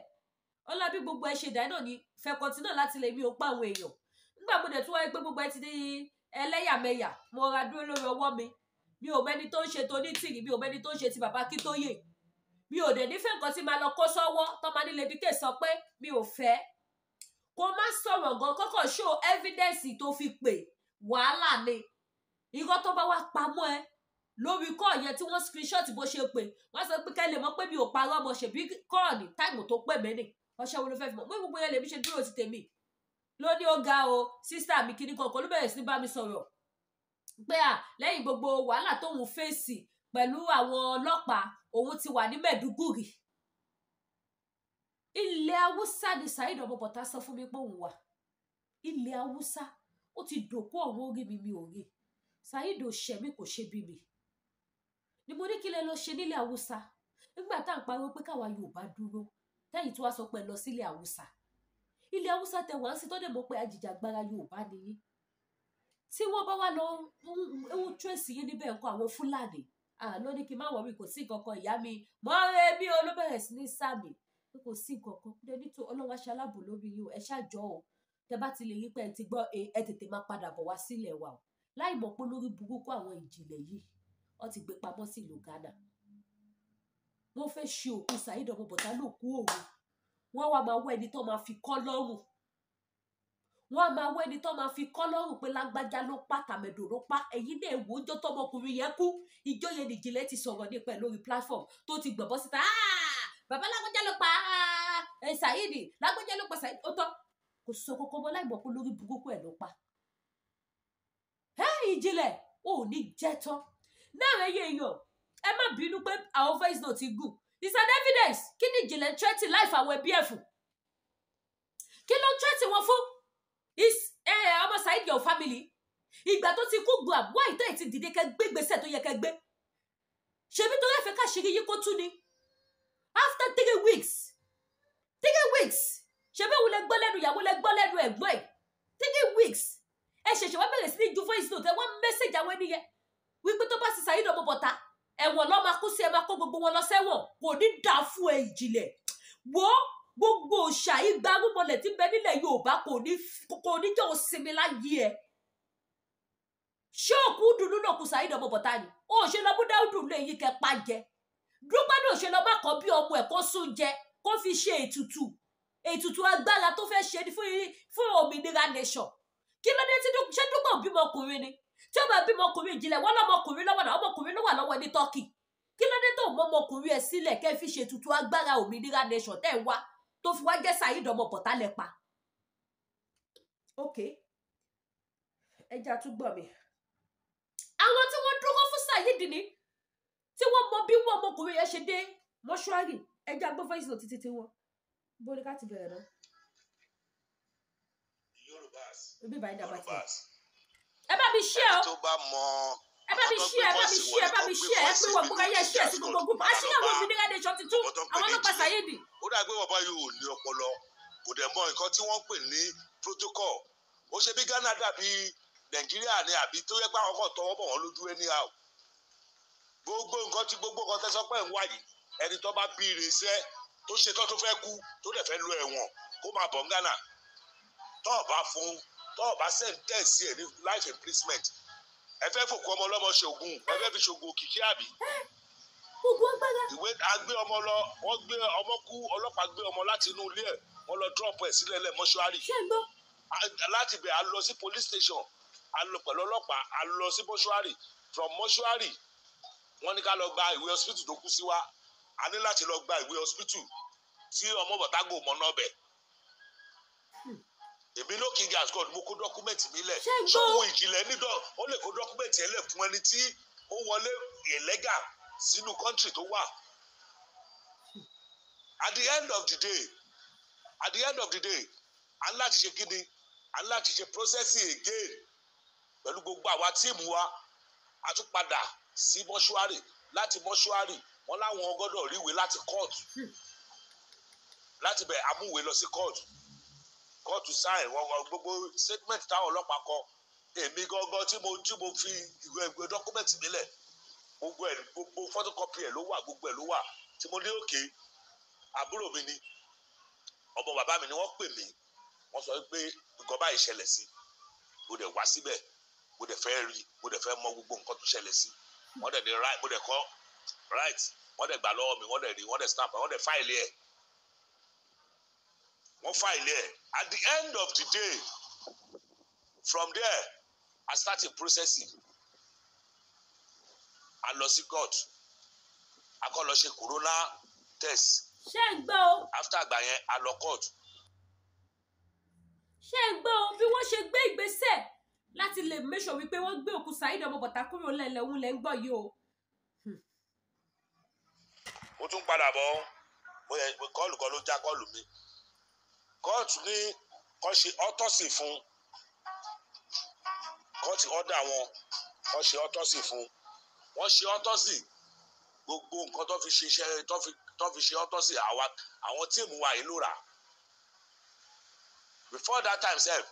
ọlá bí gbogbo ẹ ṣe dá náà ni fẹkọtì náà láti lè mi ò pa àwọn èèyàn nígbà mo dẹ̀ tún wáyé pé gbogbo ẹ ti di ẹlẹ́yàmẹ̀yà mo ra dúró lórí ọwọ́ mi ò mẹ́ni tó ń ṣe tonítìrì mi ò mẹ́ni tó ń ṣe ti bàbá Akíntóyè mi ò dẹ̀ nífẹ̀ẹ́ nǹkan tí máa lọ kó sọ́wọ́ tó máa nílé díkè sọ pé mi ò fẹ́ kó má sọ̀rọ̀ gan kọ́kọ́ show evidence tó fi pè wàhálà ni irọ́ tó bá wá pamọ́ ẹ lórí kọ́ yẹn tí wọ́n screenshot bó ṣe pè wọ́n sọ pé kẹ́lẹ̀ mọ́ pé mi ò parọ́ ọmọ ṣèbí kọ́ọ̀nì táìmù tó pè mí nì ọṣẹ́ wo ló fẹ́ fi mọ̀ pé gbogbo yẹn lèmi ṣe dúró ti tèmi ló ní ó ga o sísá mi kíní kankan ló bẹ̀rẹ̀ sí bá mi sọ̀rọ̀ pé lẹ́yìn gbogbo wàhálà tóun fèsì pẹ̀lú àwọn ọlọ́pàá òun ti wà ní Mẹ̀dúgùrì ilẹ̀ Haúsá ni Saheed ọmọ Bọ̀tá sọ fún mi pé òun wà ilẹ̀ Haúsá ó ti dòkú ọ̀run orí mi ò rí Saheed ò ṣẹ̀ mí kò ṣe bí mi ni mo ní kí lẹ lọ ṣe nílẹ̀ Haúsá nígbà tá à ń pariwo pé káwa Yorùbá dúró tẹ́yìn tí wàá sọ pé lọ sílẹ̀ Haúsá ilẹ̀ Haúsá tẹ wá sí tọ́dẹ̀ mọ́ pé ajìjàgbara Yorùbá nìyí tí wọ́n bá wá lọ ń tírèsì yín níbẹ̀ nǹkan àwọn Fúlàní ló ní kí n má wọrí kò sí nǹkan kan ìyá mi mọ́ mi ò ló bẹ̀rẹ̀ sí ní sàmì pé kò sí nǹkan kan ní ẹni tó Ọlọ́run aṣọ aláàbò lórí yìí o ẹ ṣáàjọ o tẹ bá ti lè rí pé ẹ ti gbọ́ ẹ tètè máa padà bọ̀ wá sílẹ̀ wa o láì mọ̀ pé lórí burúkú àwọn ìjìnlẹ̀ yìí wọ́n ti gbé pamọ́ sí ìlú Ghana wọ́n fẹ́ ṣe òkú Saheed ọmọ Bọ̀tá lòkú òru wọ́n wá máa wọ ẹni tó máa fi kọ́ lọ́rùn wọ́n á máa wọ ẹni tó máa fi kọ́ lọ́rùn pé lágbájá ló pa tàmẹ̀dò ló pa ẹ̀yin náà wò ó jọ́ tọmọkùnrin yẹn kú ìjọ yẹn nìjìnlẹ̀ ti sọ̀rọ̀ nípa ẹ̀ lórí platform tó ti gbọ̀bọ́ síta bàbá lágbájá ló pa Saheed lágbájá ló pa Saheed ó tọ́ kò sọ kókó mọ́ láì mọ̀ pé lórí burúkú ẹ̀ ló pa ìjìnlẹ̀ ò ní jẹ́ tán náà ẹ̀yẹ èèyàn ẹ má bínú pé àwọn voice note ti gùn it's an evidence kí ni ìjìnlẹ̀ threaten life àwọn ẹbí ẹ̀ fún kí ló threaten wọn fún ọmọ Saheed your family ìgbà tó ti kú gbọ́ àbúrò àìtọ́ ẹ̀ ti dìde kẹ́ gbé gbèsè tó yẹ kẹ́ gbé ṣebí tó rẹ̀ fẹ́ káṣírí yín kó tú ni after 3 weeks ṣebí òun lẹ gbọ́ lẹ́nu ìyàwó lẹ gbọ́ lẹ́nu ẹ̀gbọ́n ẹ̀ 3 weeks ẹ ṣẹ̀ṣẹ̀ wá bẹ̀rẹ̀ sí ní ju voice note ẹ wọ́n message àwọn ènìyàn wípé tó bá sì Saheed ọmọ Bọ̀tá ẹ̀wọ̀n lọ́ máa kú sí ẹ máa kó gbogbo wọn lọ sẹ́wọ̀n kò ní dà fún ẹ ìjìnlẹ̀ wo gbogbo òòṣà igba arúmọlẹ̀ tí ń bẹ nílẹ̀ Yorùbá kò ní jẹ́ òsinmi láyé ẹ ṣé òkú dùnú náà kù Saheed ọmọ Bọ̀tá ni ó ṣe lọ mú Dáúdù lé yín kẹ pa jẹ Dúpẹ́ náà ṣe lọ má kọ bí ọmọ ẹ kó sún jẹ kó fi ṣe ètùtù agbára tó fẹ́ ṣe fún òmìnira nation kí ló dé tí ṣé Dúpẹ́ ò bímọ ọkùnrin ni tí ó bá bímọ ọkùnrin ìjìnlẹ̀ wọ́n lọ́mọkùnrin lọ́wọ́ náà ọmọkùnrin ló wà lọ́wọ́ ní Turkey kí ló dé tó mọ ọmọkùnrin ẹ sílẹ̀ kẹ́ fi ṣe ètùtù agbára òmìnira nation tẹ́ ẹ wá tó fi wá jẹ́ Saheed ọmọ Bọ̀tá lẹ pa ok ẹja tún gbọ́ mi àwọn tí wọ́n dúró fún Saheed ni tí wọ́n mọ bí wọ́n ọmọkùnrin yẹn ṣe dé mọ́ṣúárì ẹja gbọ́ voice note títí wọn bó ní ká ti bẹ̀rẹ̀ náà ibi báyìí dàgbà tí ẹ bá mi ṣí ẹ o ẹ bá mi ṣí ẹ ẹ pé wọ́n gbọ́dọ̀ yẹ ṣí ẹ sí gbogbo gbogbo àṣírí àwọn òmìnira nation ti tú àwọn ọlọ́pàá Saheed. ó dàgbé bàbá yìí ò ní ọpọlọ kò dẹ̀ mọ nǹkan tí wọ́n ń pè ní protocol ó ṣe bí Ghana dàbí Nàìjíríà ni àbí tó yẹ pé àwọn kan tọwọ́ bọ̀ wọ́n lójú anyhow gbogbo nǹkan tẹ́ sọ pé ń wá yìí ẹni tó bá bí ìrẹsẹ́ tó ṣe tó fẹ́ kú tó dẹ̀ fẹ́ lo ẹ̀wọ̀n kó máa bọ̀ Ghana tó bá sẹ́ńtẹ̀sì ẹ̀ ní life imprisonment ẹ fẹ́ fòkú ọmọ ọlọ́mọ ṣògùn ẹ fẹ́ fi ṣògùn òkìkí àbí. ìwé àgbé ọmọ lọ wọ́n gbé ọmọ kú ọlọ́pàá gbé ọmọ láti inú ilé ẹ̀ wọ́n lọ drop ẹ̀ sílẹ̀ lẹ̀ mọ́ṣúárì. láti bẹ̀ a lọ sí police station a lọ pẹ̀lú ọlọ́pàá a lọ sí mọ́ṣúárì from mọ́ṣúárì wọ́n ní ká lọ gba ìwé hospital tó kú sí wa a ní láti lọ gba ìwé hospital tí ọmọ Bọ̀tágò mọ́ náà bẹ̀. èmi ló kí gas god mo kó dọ́kúmẹ̀ntì mi lẹ̀ ṣòwò ìjìnlẹ̀ nídọ̀ ó lè kó dọ́kúmẹ̀ntì ẹ̀ lẹ̀ fún ẹni tí ó wọlé ìlẹ́gà sínú kọ́ńtì tó wà. at the end of the day a ní láti ṣe kíni a ní láti ṣe processing again pẹ̀lú gbogbo àwa tíìmù wa a tún padà sí mọ́ṣúárì láti mọ́ṣúárì wọ́n láwọn gbọ́dọ̀ ríwèé láti kóòtù láti bẹ̀ amúwèé lọ sí kóòtù kóòtù sáìn wọn gbogbo statement táwọn ọlọ́pàá kọ èmi gangan tí mo fi ìwé dọ́kúmẹ̀ntì mi lẹ̀ gbogbo photocopy ẹ̀ ló wà gbogbo ẹ̀ ló wà tí mo ní òkè àbúrò mi ni ọmọ bàbá mi ni wọ́n pè mí wọ́n sọ pé nǹkan báyìí ṣẹlẹ̀ sí mo dẹ̀ wá síbẹ̀ mo dẹ̀ fẹ́ rí mo dẹ̀ fẹ́ mọ gbogbo nǹkan tó ṣẹlẹ̀ sí wọ́n dẹ̀ ní right mo dẹ̀ kọ́ right wọ́n dẹ̀ gbà lọ́wọ́ mi wọ́n dẹ̀ rí wọ́n dẹ̀ stamp wọ́n dẹ̀ fáìlì ẹ̀ wọ́n fáìlì ẹ̀ at the end of the day from there I started processing a lọ sí court a kọ́ lọ ṣe corona test. ṣé ń gbọ́ o. after àgbà yẹn a lọ court. ṣé ń gbọ́ o bí wọ́n ṣe gbé ìgbésẹ̀ láti lè make sure wípé wọ́n gbé òkú Saheed ọmọ Bọ̀tá kúrò lẹ́lẹ̀ òun lẹ́ ń gbọ́ yìí o. mo tún padà bọ̀ bóyá kọ́ọ̀lù kan ló já kọ́ọ̀lù mi kóòtù ní kó ṣe autopsy fún kóòtù ọ̀dà wọn kó ṣe autopsy fún wọ́n ṣe autopsy gbogbo nǹkan tó fi ṣiṣẹ́ tó fi ṣe autopsy àwọn tíìmù wa yìí ló rà before that time sef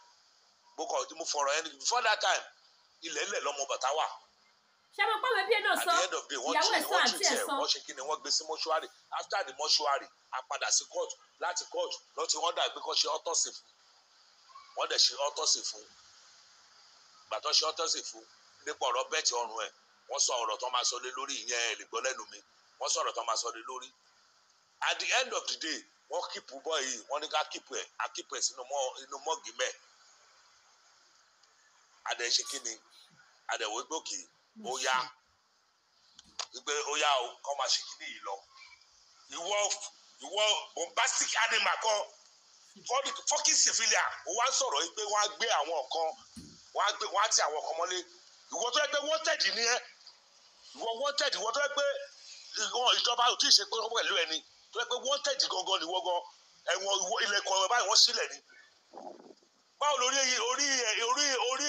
mo fọ̀rọ̀ ẹni before that time ilẹ̀ ilẹ̀ lọ́mọ Bọ̀tá wà. ṣé mo pàmò ẹbí ẹ náà sọ ìyàwó ẹ sọ àǹtí ẹ sọ. wọ́n ṣe kí ni wọ́n gbé sí mọ́ṣúárì after the mọ́ṣúárì a padà sí court láti court lọ́tí wọ́n dà gbé kó ṣe autopsy fún wọ́n dẹ̀ ṣe autopsy fún gbàtọ́ ṣe autopsy fún nípa ọ̀rọ̀ bẹ́ẹ̀tì ọrùn ẹ̀ wọ́n sọ ọ̀rọ̀ tó máa sọ lé lórí ìyẹn ẹ̀ lè gbọ́ lẹ́nu mi wọ́n sọ ọ̀rọ̀ tó máa sọ lé lórí at the end of the day wọ́n kíìpù bọ́ yìí wọ́n ní ká kíìpù ẹ̀ sínú mọ́ọ̀gì mẹ́ẹ̀ adẹ̀ ṣe kí ni adẹ̀wò gbòkè ó yá wípé ó yá o kọ́ máa ṣe kí ni yìí lọ ìwọ bombastic animal kan fucking civilian ó wá ń sọ̀rọ̀ wípé wọ́n á gbé àwọn kan wọ́n á ti àwọn kan mọ́lé ìwọ tó yẹ pé wanted ni ẹ ìwọ wanted ìwọ tó yẹ pé ìjọba ò tí ì ṣe pé wọ́n pẹ̀lú ẹni tó yẹ pé wanted gangan ni wọ́n gan ẹ̀wọ̀n ilẹ̀kùn ọ̀rọ̀ báyìí wọ́n sílẹ̀ ni báwo lórí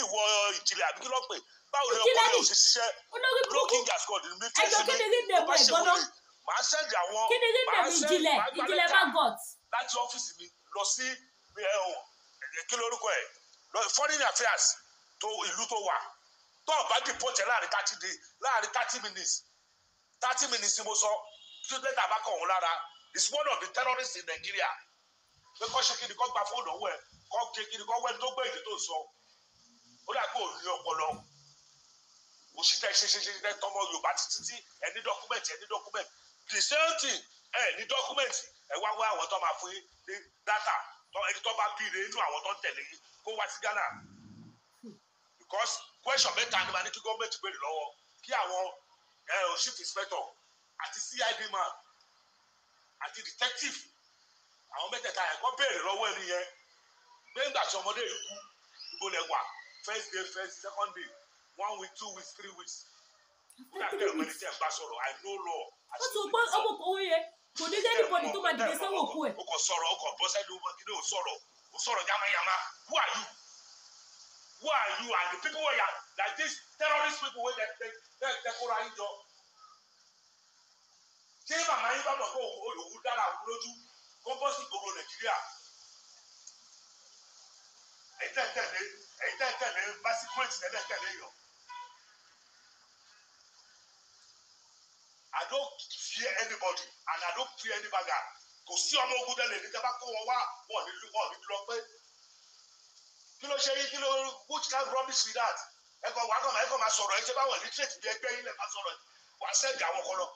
ìwọ ìjìnlẹ̀ àbí kí ló ń pè báwo ni ọkọ rẹ ò sì ṣiṣẹ́ looking gas god ní mi fẹsẹ̀ mi bá ṣe wọlé màá sẹ́ndì àwọn ìjìnlẹ̀ bá gọ̀t láti ọ́fíìsì mi lọ sí kí lórúkọ ẹ̀ foreign affairs tó ìlú tó wà tó o bá deport ẹ̀ láàrin 30 minutes 30 minutes mo sọ tí ó dẹ́ta bá kọ̀ ọ̀hún lára is one of the terrorists in Nigeria pé kọ́ ṣe kí ni kọ́ gba fóònù ọ̀hún ẹ̀ kọ́ ṣe kí ni kọ́ wẹ́ni tó gbé èdè tó sọ ó dà pé òun ní ọpọlọ òṣìṣẹ́ ṣe tọmọ Yorùbá títí tí ẹni dọ́kúmẹ̀ntì the same thing ní dọ́kúmẹ̀ntì wá àwọn tó máa fún yín ní data ẹni tó bá bíire inú àwọn tó ń tẹ̀lé yín kó wá sí Ghana because question mẹ́ta ni màá ní kí gọ́ọ̀mẹ̀ntì béèrè lọ́wọ́ kí àwọn chief inspector àti CID man àti detective àwọn mẹ́tẹ̀ẹ̀ta yẹn kọ́ béèrè lọ́wọ́ ẹni yẹn pé ńgbà tí ọmọdé yìí kú ibo lẹ wà first day second day 1 week 2 weeks 3 weeks ó dà bẹ́ẹ̀ mẹ́rin tí ẹ̀ bá sọ̀rọ̀ I know law. ó tún gbọ́ ọmọ òun yẹn kò ní lẹ́nu bọ́ọ̀dì tó máa dìde sọ́wọ́ òkú ẹ̀. ó kò sọ̀rọ̀ ó kò bọ́ sẹ́ni ó sọ̀rọ̀ yamayama who are you and the people wey are like this terrorist people wey dey kóra yín jọ. ṣé màmá yín bá mọ̀ pé òun dára òun lójú kó bọ́ sí gbogbo Nàìjíríà ẹ̀yin tẹ̀lé masquerade tẹ̀lé yọ. I don't fear anybody and I don't fear any bagger. Kò sí ọmọ ogun tẹ́lẹ̀ ní tẹ́bá kó wọn wá wọ́n ní lọ pé kí ló ṣe yín kí ló which kind of rubbish be that? ẹ̀kọ́ máa sọ̀rọ̀ ẹ̀ ṣe báwọn illiterate bí ẹgbẹ́ yín lẹ̀ máa sọ̀rọ̀ wà sẹ́ẹ̀dì àwọn kan lọ.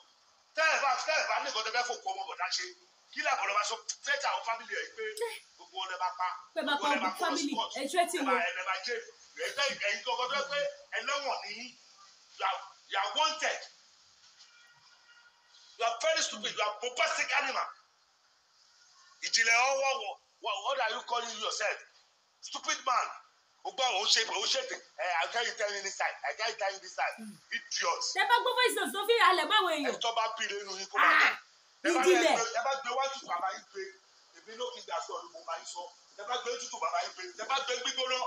tẹ́ẹ̀ bá ní nǹkan tẹ́fẹ́ fòkó ọmọ bọ̀dá ṣe kí làbọ̀ lọ́ máa sọ fẹ́ẹ̀tì àwọn fámìlì ẹ̀ pé gbogbo ọ̀nà bá pa gbogbo ọ̀nà bá kọ́ family ẹ̀ṣẹ́ tí wọ́n. ẹ̀ bá jẹ́ ẹ̀yin kankan tó yẹ pé ẹlẹ́wọ̀n ní you are wanted. You are very stupid. You are bombastic animal. Ìjìnlẹ̀ ọwọ́ what are you calling yourself? Stupid man. Ogba o ṣe I can't tell you this side. I can't tell you this side. Idiot. Ṣé bá gbọ́ voice note tó fi halẹ̀ máwọn èèyàn? Ẹ̀tọ́ bá bí lẹ́nu yín kó máa bẹ̀. Ìjìnlẹ̀. Ẹ bá gbé wá tutù bàbá yín gbé. Èmi ló kí n dàsọ ọdún mo máa ń sọ. Ẹ bá gbé tutù bàbá yín gbé. Ẹ bá gbé gbígbóná.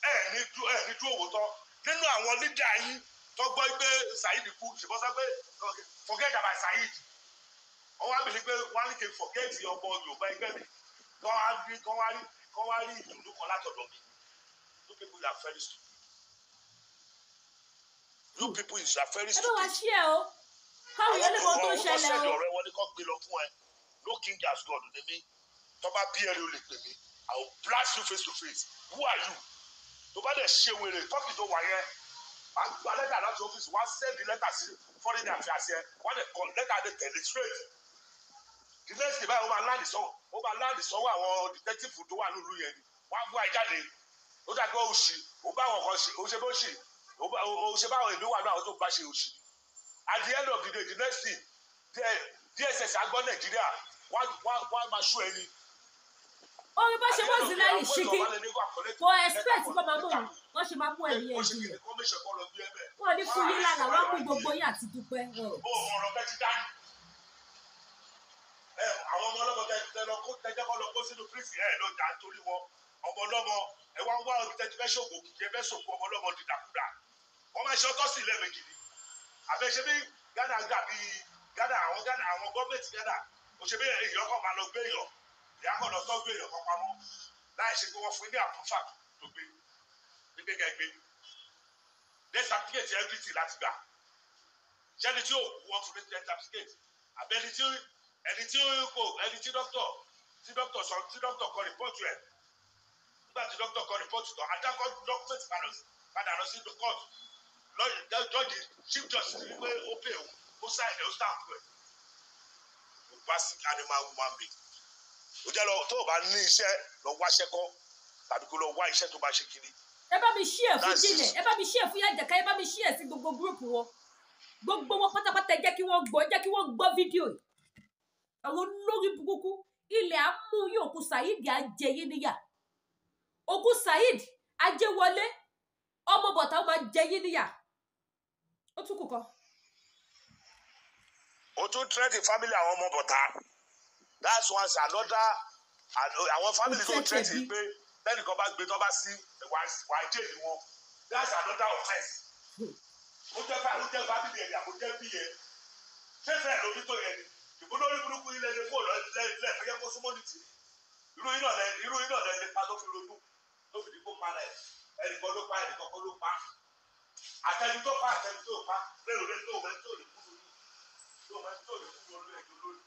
Ẹ ní dúró òwòtọ́. Nínú àwọn lídà yín tó gbọ́ pé Saheed kú ṣùgbọ́n sọ pé forget about Saheed. Wọ́n wá bìí pé wọ́n á ní kí n forget ọmọ Yorùbá ẹgbẹ́ mi. Kọ́ wá rí ìdùnnú kan látọ̀dọ̀ mi. You people are very stupid. You people are very stupid. Ẹ bá wa ṣí ẹ o. Káwọn yẹn lè mọ tó ṣẹlẹ̀ o. Àwọn ọ̀rẹ́ wọn ní kọ́ gbé lọ fún ẹ. No king as God ní mí. tó bá bí ẹ̀rí o lè pè mí I will blast you face to face who are you tó bá dẹ̀ ṣe wèrè tọ́kì tó wà yẹn wà á gba lẹ́tà láti ọ́fíìsì wà á send lẹ́tà sí foreign affairs yẹn wà á dẹ̀ kọ́ lẹ́tà dẹ̀ tẹ̀lé straight the next day báyìí ó máa láàdì sọ́wọ́ àwọn detective tó wà nílùú yẹn ni wọ́n á gbọ́ àìjáde ó dàgbọ́ òṣì ó bá àwọn kan ṣe ó ṣe bó ṣì ó ṣe báwọn èmi wà náà tó bá ṣe òṣì at the end of the day the next thing DSS agbọ́ Nàìjíríà wọ́n máa ṣú ẹni. orí bá ṣe bó sí lẹ́yìn ṣíkí kò expect kó máa mú wọn ṣe máa mú ẹ̀rí ẹ̀ jù wọn ní fún yín lára wọn mú gbogbo yín àti dúpẹ́. ọ̀rọ̀ bẹ́ẹ̀ ti dání àwọn ọmọ ọlọ́mọ tẹ́jẹ́ kọ́ lọ kó sínú prínsì ló dá torí wọn ọmọ ọlọ́mọ ẹ wá ń wá ọdún tẹ́jú fẹ́ ṣògùn kìkì ẹ fẹ́ sòkú ọmọ ọlọ́mọ dìdàkudà wọ́n máa ṣe ọtọ́sí lẹ́ẹ̀mejì ni àfẹ́ṣe bí Ghana gbà bí Ghana àwọn gọ́ọ̀mẹ̀ntì Ghana òṣèlú èèyàn kan máa lọ gbé èèyàn ìyá kan lọ tọ́jú èèyàn kan pamọ́ láì ṣe pé wọ́n fún ní àpúfà tó gbé gbígbé kẹgbé death certificate everything láti gbà ṣẹ́ni tí yóò wọ́n fún ní death certificate àbẹ́ni tí dókítà kọ rìpọ́ọ̀tù ẹ̀ nígbà tí dókítà kọ rìpọ́ọ̀tù tán adákọ̀ dọ́kítà padà lọ sí court jọ́ọ̀jì chief justice ní pé ó pè ó sáìnì ó stamp ẹ̀ ó basic animal woman being ó jẹ́ lọ tó o bá ní iṣẹ́ lọ wáṣẹ́ kọ́ tàbí kó lọ wá iṣẹ́ tó bá ṣe kiri. ẹ bá mi ṣí ẹ fún jílẹ ẹ bá mi ṣí ẹ fún Yàjàká ẹ bá mi ṣí ẹ sí gbogbo gúrùpù wọn gbogbo wọn pátápátá jẹ́ kí wọ́n gbọ́ fídíò yìí àwọn olórí burúkú ilẹ̀ amú yín òkú Saheed ajẹyín níyà òkú Saheed ajẹwọlé ọmọ bọ̀tà ó máa jẹyín níyà ó tún kù kan. ó tún tẹ́tì family àwọn ọmọ bọ̀tà that's one another àwọn family tó tẹ́tì pé lẹ́nìkan bá gbé tó bá sí wàá jẹ́ ìlú wọn that's another offence ó jẹ́ family ẹ̀yà kó jẹ́ bí yẹn fẹ́fẹ́ lórí tó yẹn ni ìbò lórí burúkú ilẹ̀ ní kó lẹ́ẹ̀fẹ́ yẹ kó súnmọ́ ní tì irú iná lẹ́ nípa tó fi ronú tó fi dìbò pa rẹ̀ ẹnìkan ló pa ẹnìkan kọ́ ló pa àtẹni tó pa àtẹni tó pa lérò lé tó mẹ́ tó lè kú lórí ẹ̀jọ̀ lórí.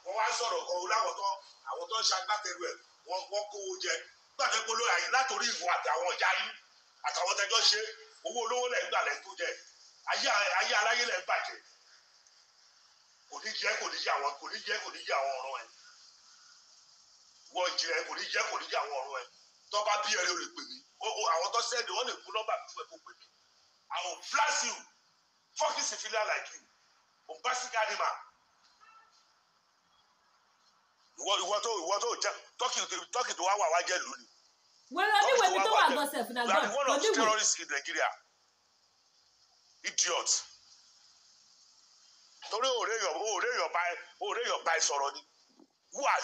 wọ́n wá sọ̀rọ̀ kan àwọn tó ń ṣe agbátẹrù ẹ̀ wọ́n kówó jẹ gbàgbé polo àyè látòrí ìwọ àtàwọn ọjà yín àtàwọn tẹjọ́ ṣe owó olówó lẹ̀ ń gbà lẹ́ tó jẹ ayé aláyé lẹ̀ ń bàjẹ́ kò ní jẹ́ àwọn ọ̀rọ̀ ẹ̀ wọ́n jẹ́ kò ní jẹ́ àwọn ọ̀rọ̀ ẹ̀ tó bá bí ẹ̀rí o lè pè mí àwọn tó sẹ́ẹ̀dì wọ́n lè kú nọ́mbà mi fún ẹ̀ kó pè mí I will blast you fucking civilian like you bombastic animal ìwọ tó jẹ́ tọ́kì tó wá jẹ́ lónìí. wẹ́rẹ́ oníwèé mi tó wà gọ́sẹ̀ fún you are one of the terrorists in Nigeria idiot. torí òòrè bá ẹ sọ̀rọ̀ ni who are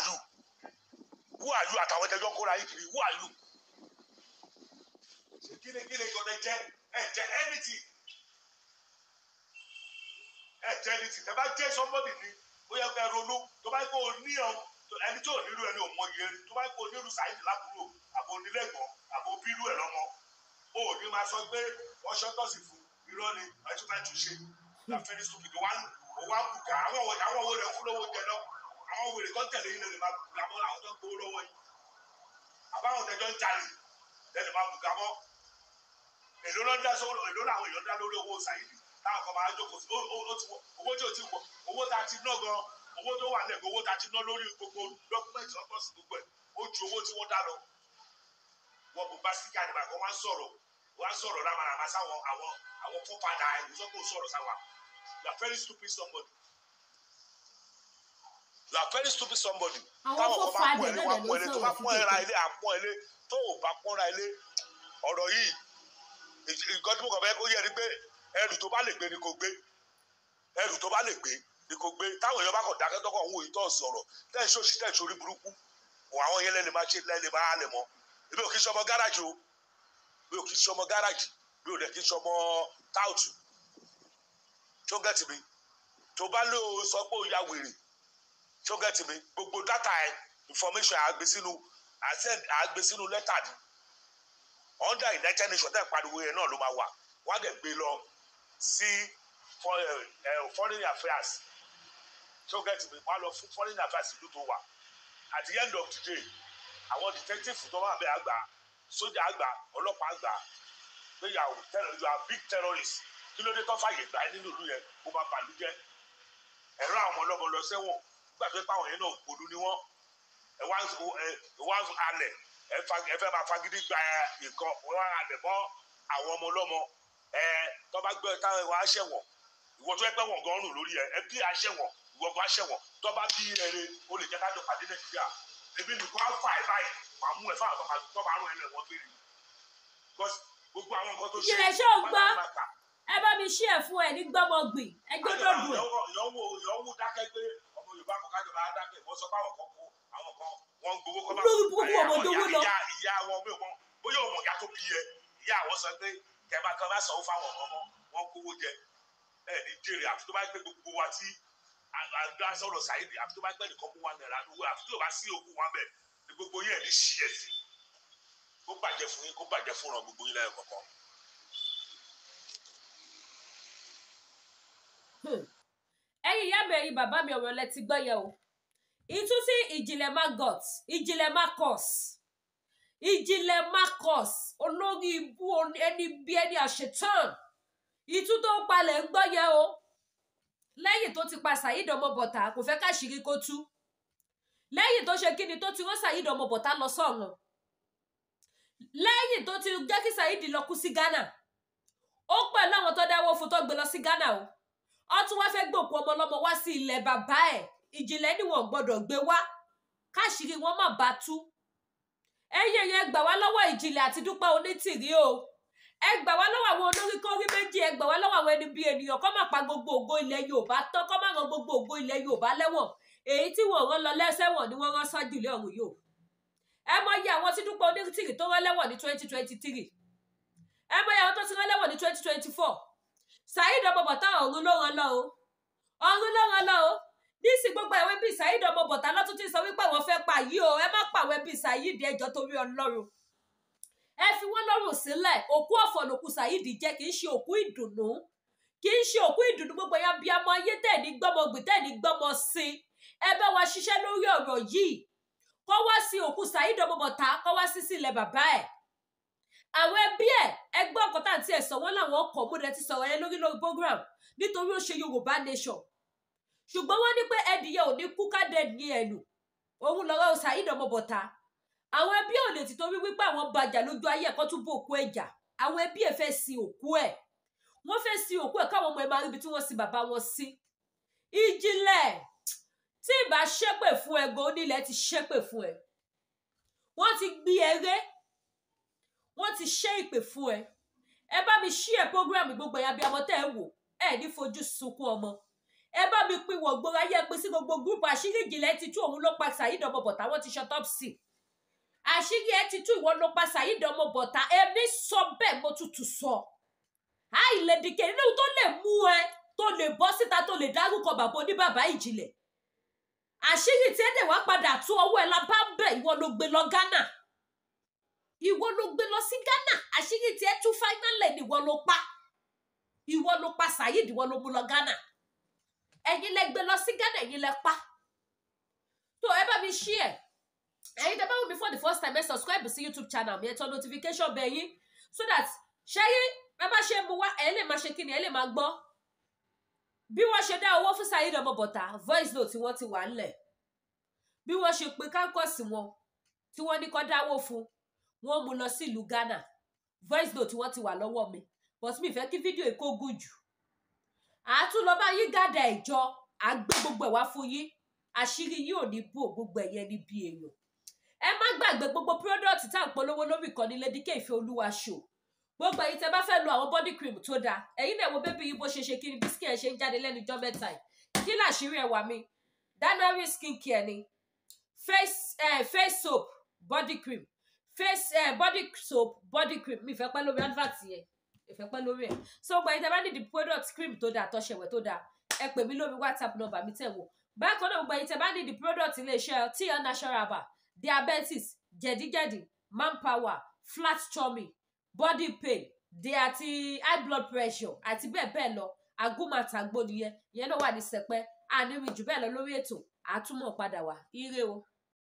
you àtàwọn ẹjọ́ kóra yìí kiri who are you. kíni kò jẹ anything tẹ bá jẹ somebody ni ó yẹ kó ẹ ronú tó bá kó o ní ẹni tó nílò ẹni ò mọ iye tó bá kó o nílò Saheed lábúrò àbò onílẹ̀gbọ́n àbò bírú ẹ̀ lọ́mọ ó ní máa sọ pé wọ́n ṣọ́tọ̀sì fún irọ́ ni ẹ̀tún bá tún ṣe la fẹ́ẹ́ ní stupid wá bùkà àwọn owó rẹ̀ fún lówó jẹ náà àwọn wèrè tó ń tẹ̀lé yín lè máa bùkà mọ́ àwọn tó ń gbowó lọ́wọ́ yìí àbáwọn tẹjọ́ ń jalè lẹ́nu máa bùkà mọ́ èló làwọn èèyàn dá lórí owó Saheed táwọn kan máa jókòó sí owó tí ò ti wọ̀ owó tá a ti ná gan owó tó wà lẹ́gbẹ̀ẹ́ owó tá a ti ná lórí gbogbo dọ́kúmẹ̀ntì ọ̀tọ̀ sí gbogbo ẹ̀ ó ju owó tí wọ́n dá lọ wọn kò bá síkà nígbà kan wọ́n á sọ̀rọ̀ rámaràmá sáwọn àwọn fọ́padà ìwòsàn sọ̀rọ̀ sáwà. You are very stupid somebody. táwọn kan bá pọ̀ ẹ́ wá pọ̀ ẹ́ lé tó bá pọ̀ ẹ́ ra ilé àpọ̀ ẹ́ lé tó ò bá pọ̀ ra ilé ọ̀rọ̀ yìí nǹkan tí mo kàn fẹ́ kó yẹ ni pé ẹrù tó bá lè gbé ni kò gbé táwọn èèyàn bá kàn dákẹ́ tọ́kọ̀ òun òyìn tó ń sọ̀rọ̀ tẹ́ẹ̀ ṣòṣì tẹ́ẹ̀ ṣorí burúkú òun àwọn yẹn lẹ́ni máa ṣe lẹ́ni máa lẹ̀ mọ́ èmi ò kí ṣọmọ gáràjì mi ò dẹ̀ kí ṣọmọ táùtù tó gẹ́tì mi tó bá lé o sọ pé o ya wèrè tó gẹ́tì mi gbogbo data ẹ information àgbé sínú lẹ́tà ni under United Nations tẹ́ pariwo yẹn náà ló máa wà wọ́n á dẹ̀ gbé lọ sí foreign affairs tó gẹ́tì mi wọ́n á lọ fún foreign affairs ìlú tó wà at the end of the day àwọn detective tó wà bẹ́ẹ̀ àgbà sójà àgbà ọlọ́pàá àgbà pé you are big terrorist kí ló dé tó fàyè gbà nínú ìlú yẹn kó máa bàlújẹ́ ẹ̀rọ àwọn ọlọ́mọ lọ sẹ́wọ̀n nígbà tó pàwọn yẹn náà gbòdú ni wọ́n ẹ wá alẹ̀ ẹ fẹ́ máa fagídí gba nǹkan wọ́n á alẹ̀ mọ́ àwọn ọmọ ọlọ́mọ tó bá gbé táwọn ẹwà aṣẹ̀wọ̀n ìwọ tó yẹ pé wọ́n gan rùn lórí ẹ bí aṣẹ̀wọ̀n ìwọ gan aṣẹ̀wọ̀n tó bá bí ẹrẹ o lè jẹ́ kájọ pàdé nàìjíríà ebi nìkan á fà ẹ báyìí màá mú ẹ fáwọn tó bá rún ẹ lẹ́wọ̀n gbére gbogbo àwọn nǹkan tó ṣe ẹ bá mi ṣí ẹ fún ẹ ní gbọmọgbìn ẹ gbọ́dọ̀ dùn ẹ. ìyọwó dákẹ́ pé ọmọ yorùbá kan kájọ bá dákẹ́ wọ́n sọ pé àwọn kan kó àwọn kan wọ́n ń gbowó kọ́ bá ìyá wọn mi ò mọ bóyá òun ìyá tó bí yẹ ìyá àwọn sọ pé kẹfà kan bá sanwó fáwọn ọmọ wọn kówó jẹ ẹ ní jèrè àfi tó bá gbé gbogbo wa tí àgbà sọ̀rọ̀ Saheed àfi tó bá gbé nìkan mú wa náírà lówó àfi tó bá sí òkú wa bẹ̀ ní gbogbo yẹn ní ṣí ẹ̀sìn kó bàjẹ́ fún yín kó bàjẹ́ fún ọ̀ràn gbogbo yín lẹ́yìn kọ̀ọ̀kan. ẹ̀yin ìyá mi ẹ̀yin bàbá mi ọ̀rọ̀ lẹ ti gbọ́ yẹn o ìtúsí ìjìnlẹ̀ Margot ìjìnlẹ̀ Marcus olórí ibú ẹni bí ẹni àṣetán ìtú tó ń palẹ̀ ń gbọ́ yẹn o lẹ́yìn tó ti pa Saheed Ọmọbọ̀tá kò fẹ́ káṣírí kó tú lẹ́yìn tó ṣe kíni tó ti rán Saheed Ọmọbọ̀tá lọ sọ́run lẹ́yìn tó ti jẹ́ kí Saheed lọ kú sí Ghana ó pẹ̀lú àwọn tó dáwọ́ fún tó gbé lọ sí Ghana o ó tún wá fẹ́ gbòkú ọmọ ọlọ́mọ wá sí ilẹ̀ bàbá ẹ̀ ìjìnlẹ̀ ni wọ́n gbọ́dọ̀ gbé wá káṣírí wọn má bàa tú ẹyẹ yẹn gbà wá lọ́wọ́ ìjìnlẹ̀ àti Dúpẹ́ Onítìrí o ẹ gbà wá lọ́wọ́ àwọn olórí kórí méjì ẹ gbà wá lọ́wọ́ àwọn ẹni bí ènìyàn kọ́ máa pa gbogbo ògo ilẹ̀ Yorùbá tán kọ́ máa ran gbogbo ògo ilẹ̀ Yorùbá lẹ́wọ̀n èyí tí wọ́n rán lọ lẹ́sẹ̀wọ̀n ni wọ́n rán sájú ilé ọ̀run yóò ẹ mọ iye àwọn tí Dúpẹ́ Onítìrí tó rán lẹ́wọ̀n ní 2023 ẹ mọ iye àwọn tó ti rán lẹ́wọ̀n ní 2024 Saheed Ọmọbọ̀tá ọ̀run ló rán lọ o ọ̀run ló rán lọ o nísì gbogbo ẹ̀wé bíi Saheed Ọmọbọ̀tá lọ́tún ti sọ wípé àwọn fẹ́ pa yìí o ẹ má pàwẹ́ bíi Saheed ẹjọ́ torí Ọlọ́run ẹ fi wọ́n lọ́rùn sílẹ̀ òkú ọ̀fọ̀ lòkú Saheed jẹ́ kì í ṣe òkú ìdùnnú gbogbo ẹ̀yà bíi amọ ayé tẹ̀ ní gbọ́mọgbìn tẹ̀ ní gbọ́mọ sí ẹ bá wa ṣiṣẹ́ lórí ọ̀rọ̀ yìí kọ́ wá sí òkú Saheed Ọmọbọ̀tá kọ́ wá sí sílẹ̀ bàbá ẹ̀ àwọn ẹbí ẹ̀ ẹgbẹ́ ọkọ̀ tá àti ẹ̀sọ̀ wọn làwọn ọkọ̀ múdẹ ti sọ̀rọ̀ yẹn lórí program nítorí ó ṣe Yorùbá nation ṣùgbọ́n wọ́n ní pé ẹdìyẹ ò ní kú kádẹ ní ẹnu òun lọ́rọ̀ Saheed Ọmọbọ̀tá àwọn ẹbí ò lè ti torí wípé àwọn bàjà lójú ayé ẹ̀kọ́ tún bó òkú ẹ̀jà àwọn ẹbí ẹ̀ fẹ́ sin òkú ẹ̀ wọ́n fẹ́ sin òkú ẹ̀ káwọn ọmọ ẹ̀ máa ríbi tí wọ́n sin bàbá wọn sí ìjìnlẹ̀ tí ìbá ṣépè fún ẹ gan onílẹ̀ ti ṣépè fún ẹ wọ́n ti gbé eré wọ́n ti ṣe ìpè fún ẹ bá mi ṣí ẹ program gbogbo ẹ̀yà bí ọmọ tẹ́ ẹ wò ẹ ní fojú sunkún ọmọ ẹ bá mi pín wọ̀ gbọ́ra yẹ pé sí gbogbo gúrúùpù àṣírí ìjìnlẹ̀ ti tú òun ló pa Saheed Ọmọbọ̀tá wọ́n ti shut up sí àṣírí ẹ ti tú ìwọ ló pa Saheed Ọmọbọ̀tá èmi sọ bẹ́ẹ̀ mo tutù sọ àìlèdìkẹ́ nínú tó lè mú ẹ tó lè bọ́ síta tó lè dárúkọ bàbá oníbàbá ìjìnlẹ̀ àṣírí tí ẹ dẹ̀ wá padà tú ọwọ́ ẹ la bá bẹ̀ ìwọ ló gbé lọ Ghana ìwọ ló gbé lọ sí Ghana àṣírí tí ẹ tú fáínálẹ̀ ni ìwọ ló pa Saheed ìwọ ló mú lọ Ghana ẹ̀yin lẹ gbé lọ sí Ghana ẹ̀yin lẹ pa tó ẹ bá mi share ẹ̀yin tẹ́ bá wò mí for the first time ẹ subscribe sí YouTube channel mi ẹ tọ́ notification bell yín so that ṣẹ́yìn ẹ bá ṣe mú wá ẹ lè máa ṣe kíni ẹ lè máa gbọ́ bí wọ́n ṣe dá owó fún Saheed Ọmọbọ̀tá voice note tí wọ́n ti wà ńlẹ̀ bí wọ́n ṣe pe kánkọ́sì wọn tí wọ́n ní kó dáwó fún wọ́n mú lọ sí ìlú Ghana voice note tí wọ́n ti wà lọ́wọ́ mi but mi fẹ́ kí fídíò èkó gùn jù àtún lọ bá yín gàdà ìjọ àgbé gbogbo ẹ̀ wá fún yín àṣírí yín ò ní bò gbogbo ẹ̀yẹ níbi èèyàn ẹ má gbàgbé gbogbo product tá à ń polówó lórí ìkànnì Lady K Ìfẹ́olúwa show gbogbo ẹ̀yin tẹ́ bá fẹ́ lo àwọn body cream tó dáa ẹ̀yin náà wo bébí yín bó ṣe ṣe kí ni bí skin ẹ̀ ṣe ń jáde lẹ́nu ijọ́ mẹ́ta yìí kí làṣírí ẹwà mi January skin care ni face soap body cream body soap body cream mi fẹ́ pẹ́ lórí advert yẹn ìfẹ́ pẹ́ lórí ẹ̀ so gbogbo ẹ̀yin tẹ́ bá ní the product cream tó dáa tọ́ṣẹ̀wẹ̀ tó dáa ẹ pè mí lórí WhatsApp number mi tẹ̀ wò bákan náà gbogbo ẹ̀yin tẹ́ bá ní the product iléeṣẹ́ Tia Natural Bar diabetes jẹ̀díjẹ̀dí manpower flat tummy body pain àti high blood pressure àti bẹ́ẹ̀ bẹ́ẹ̀ lọ agúnmàtàgbò nìyẹn ìyẹn náà wà ní sẹpẹ́ àníwìn jù bẹ́ẹ̀ lọ lórí ètò àtúmọ̀ padà wá ire o.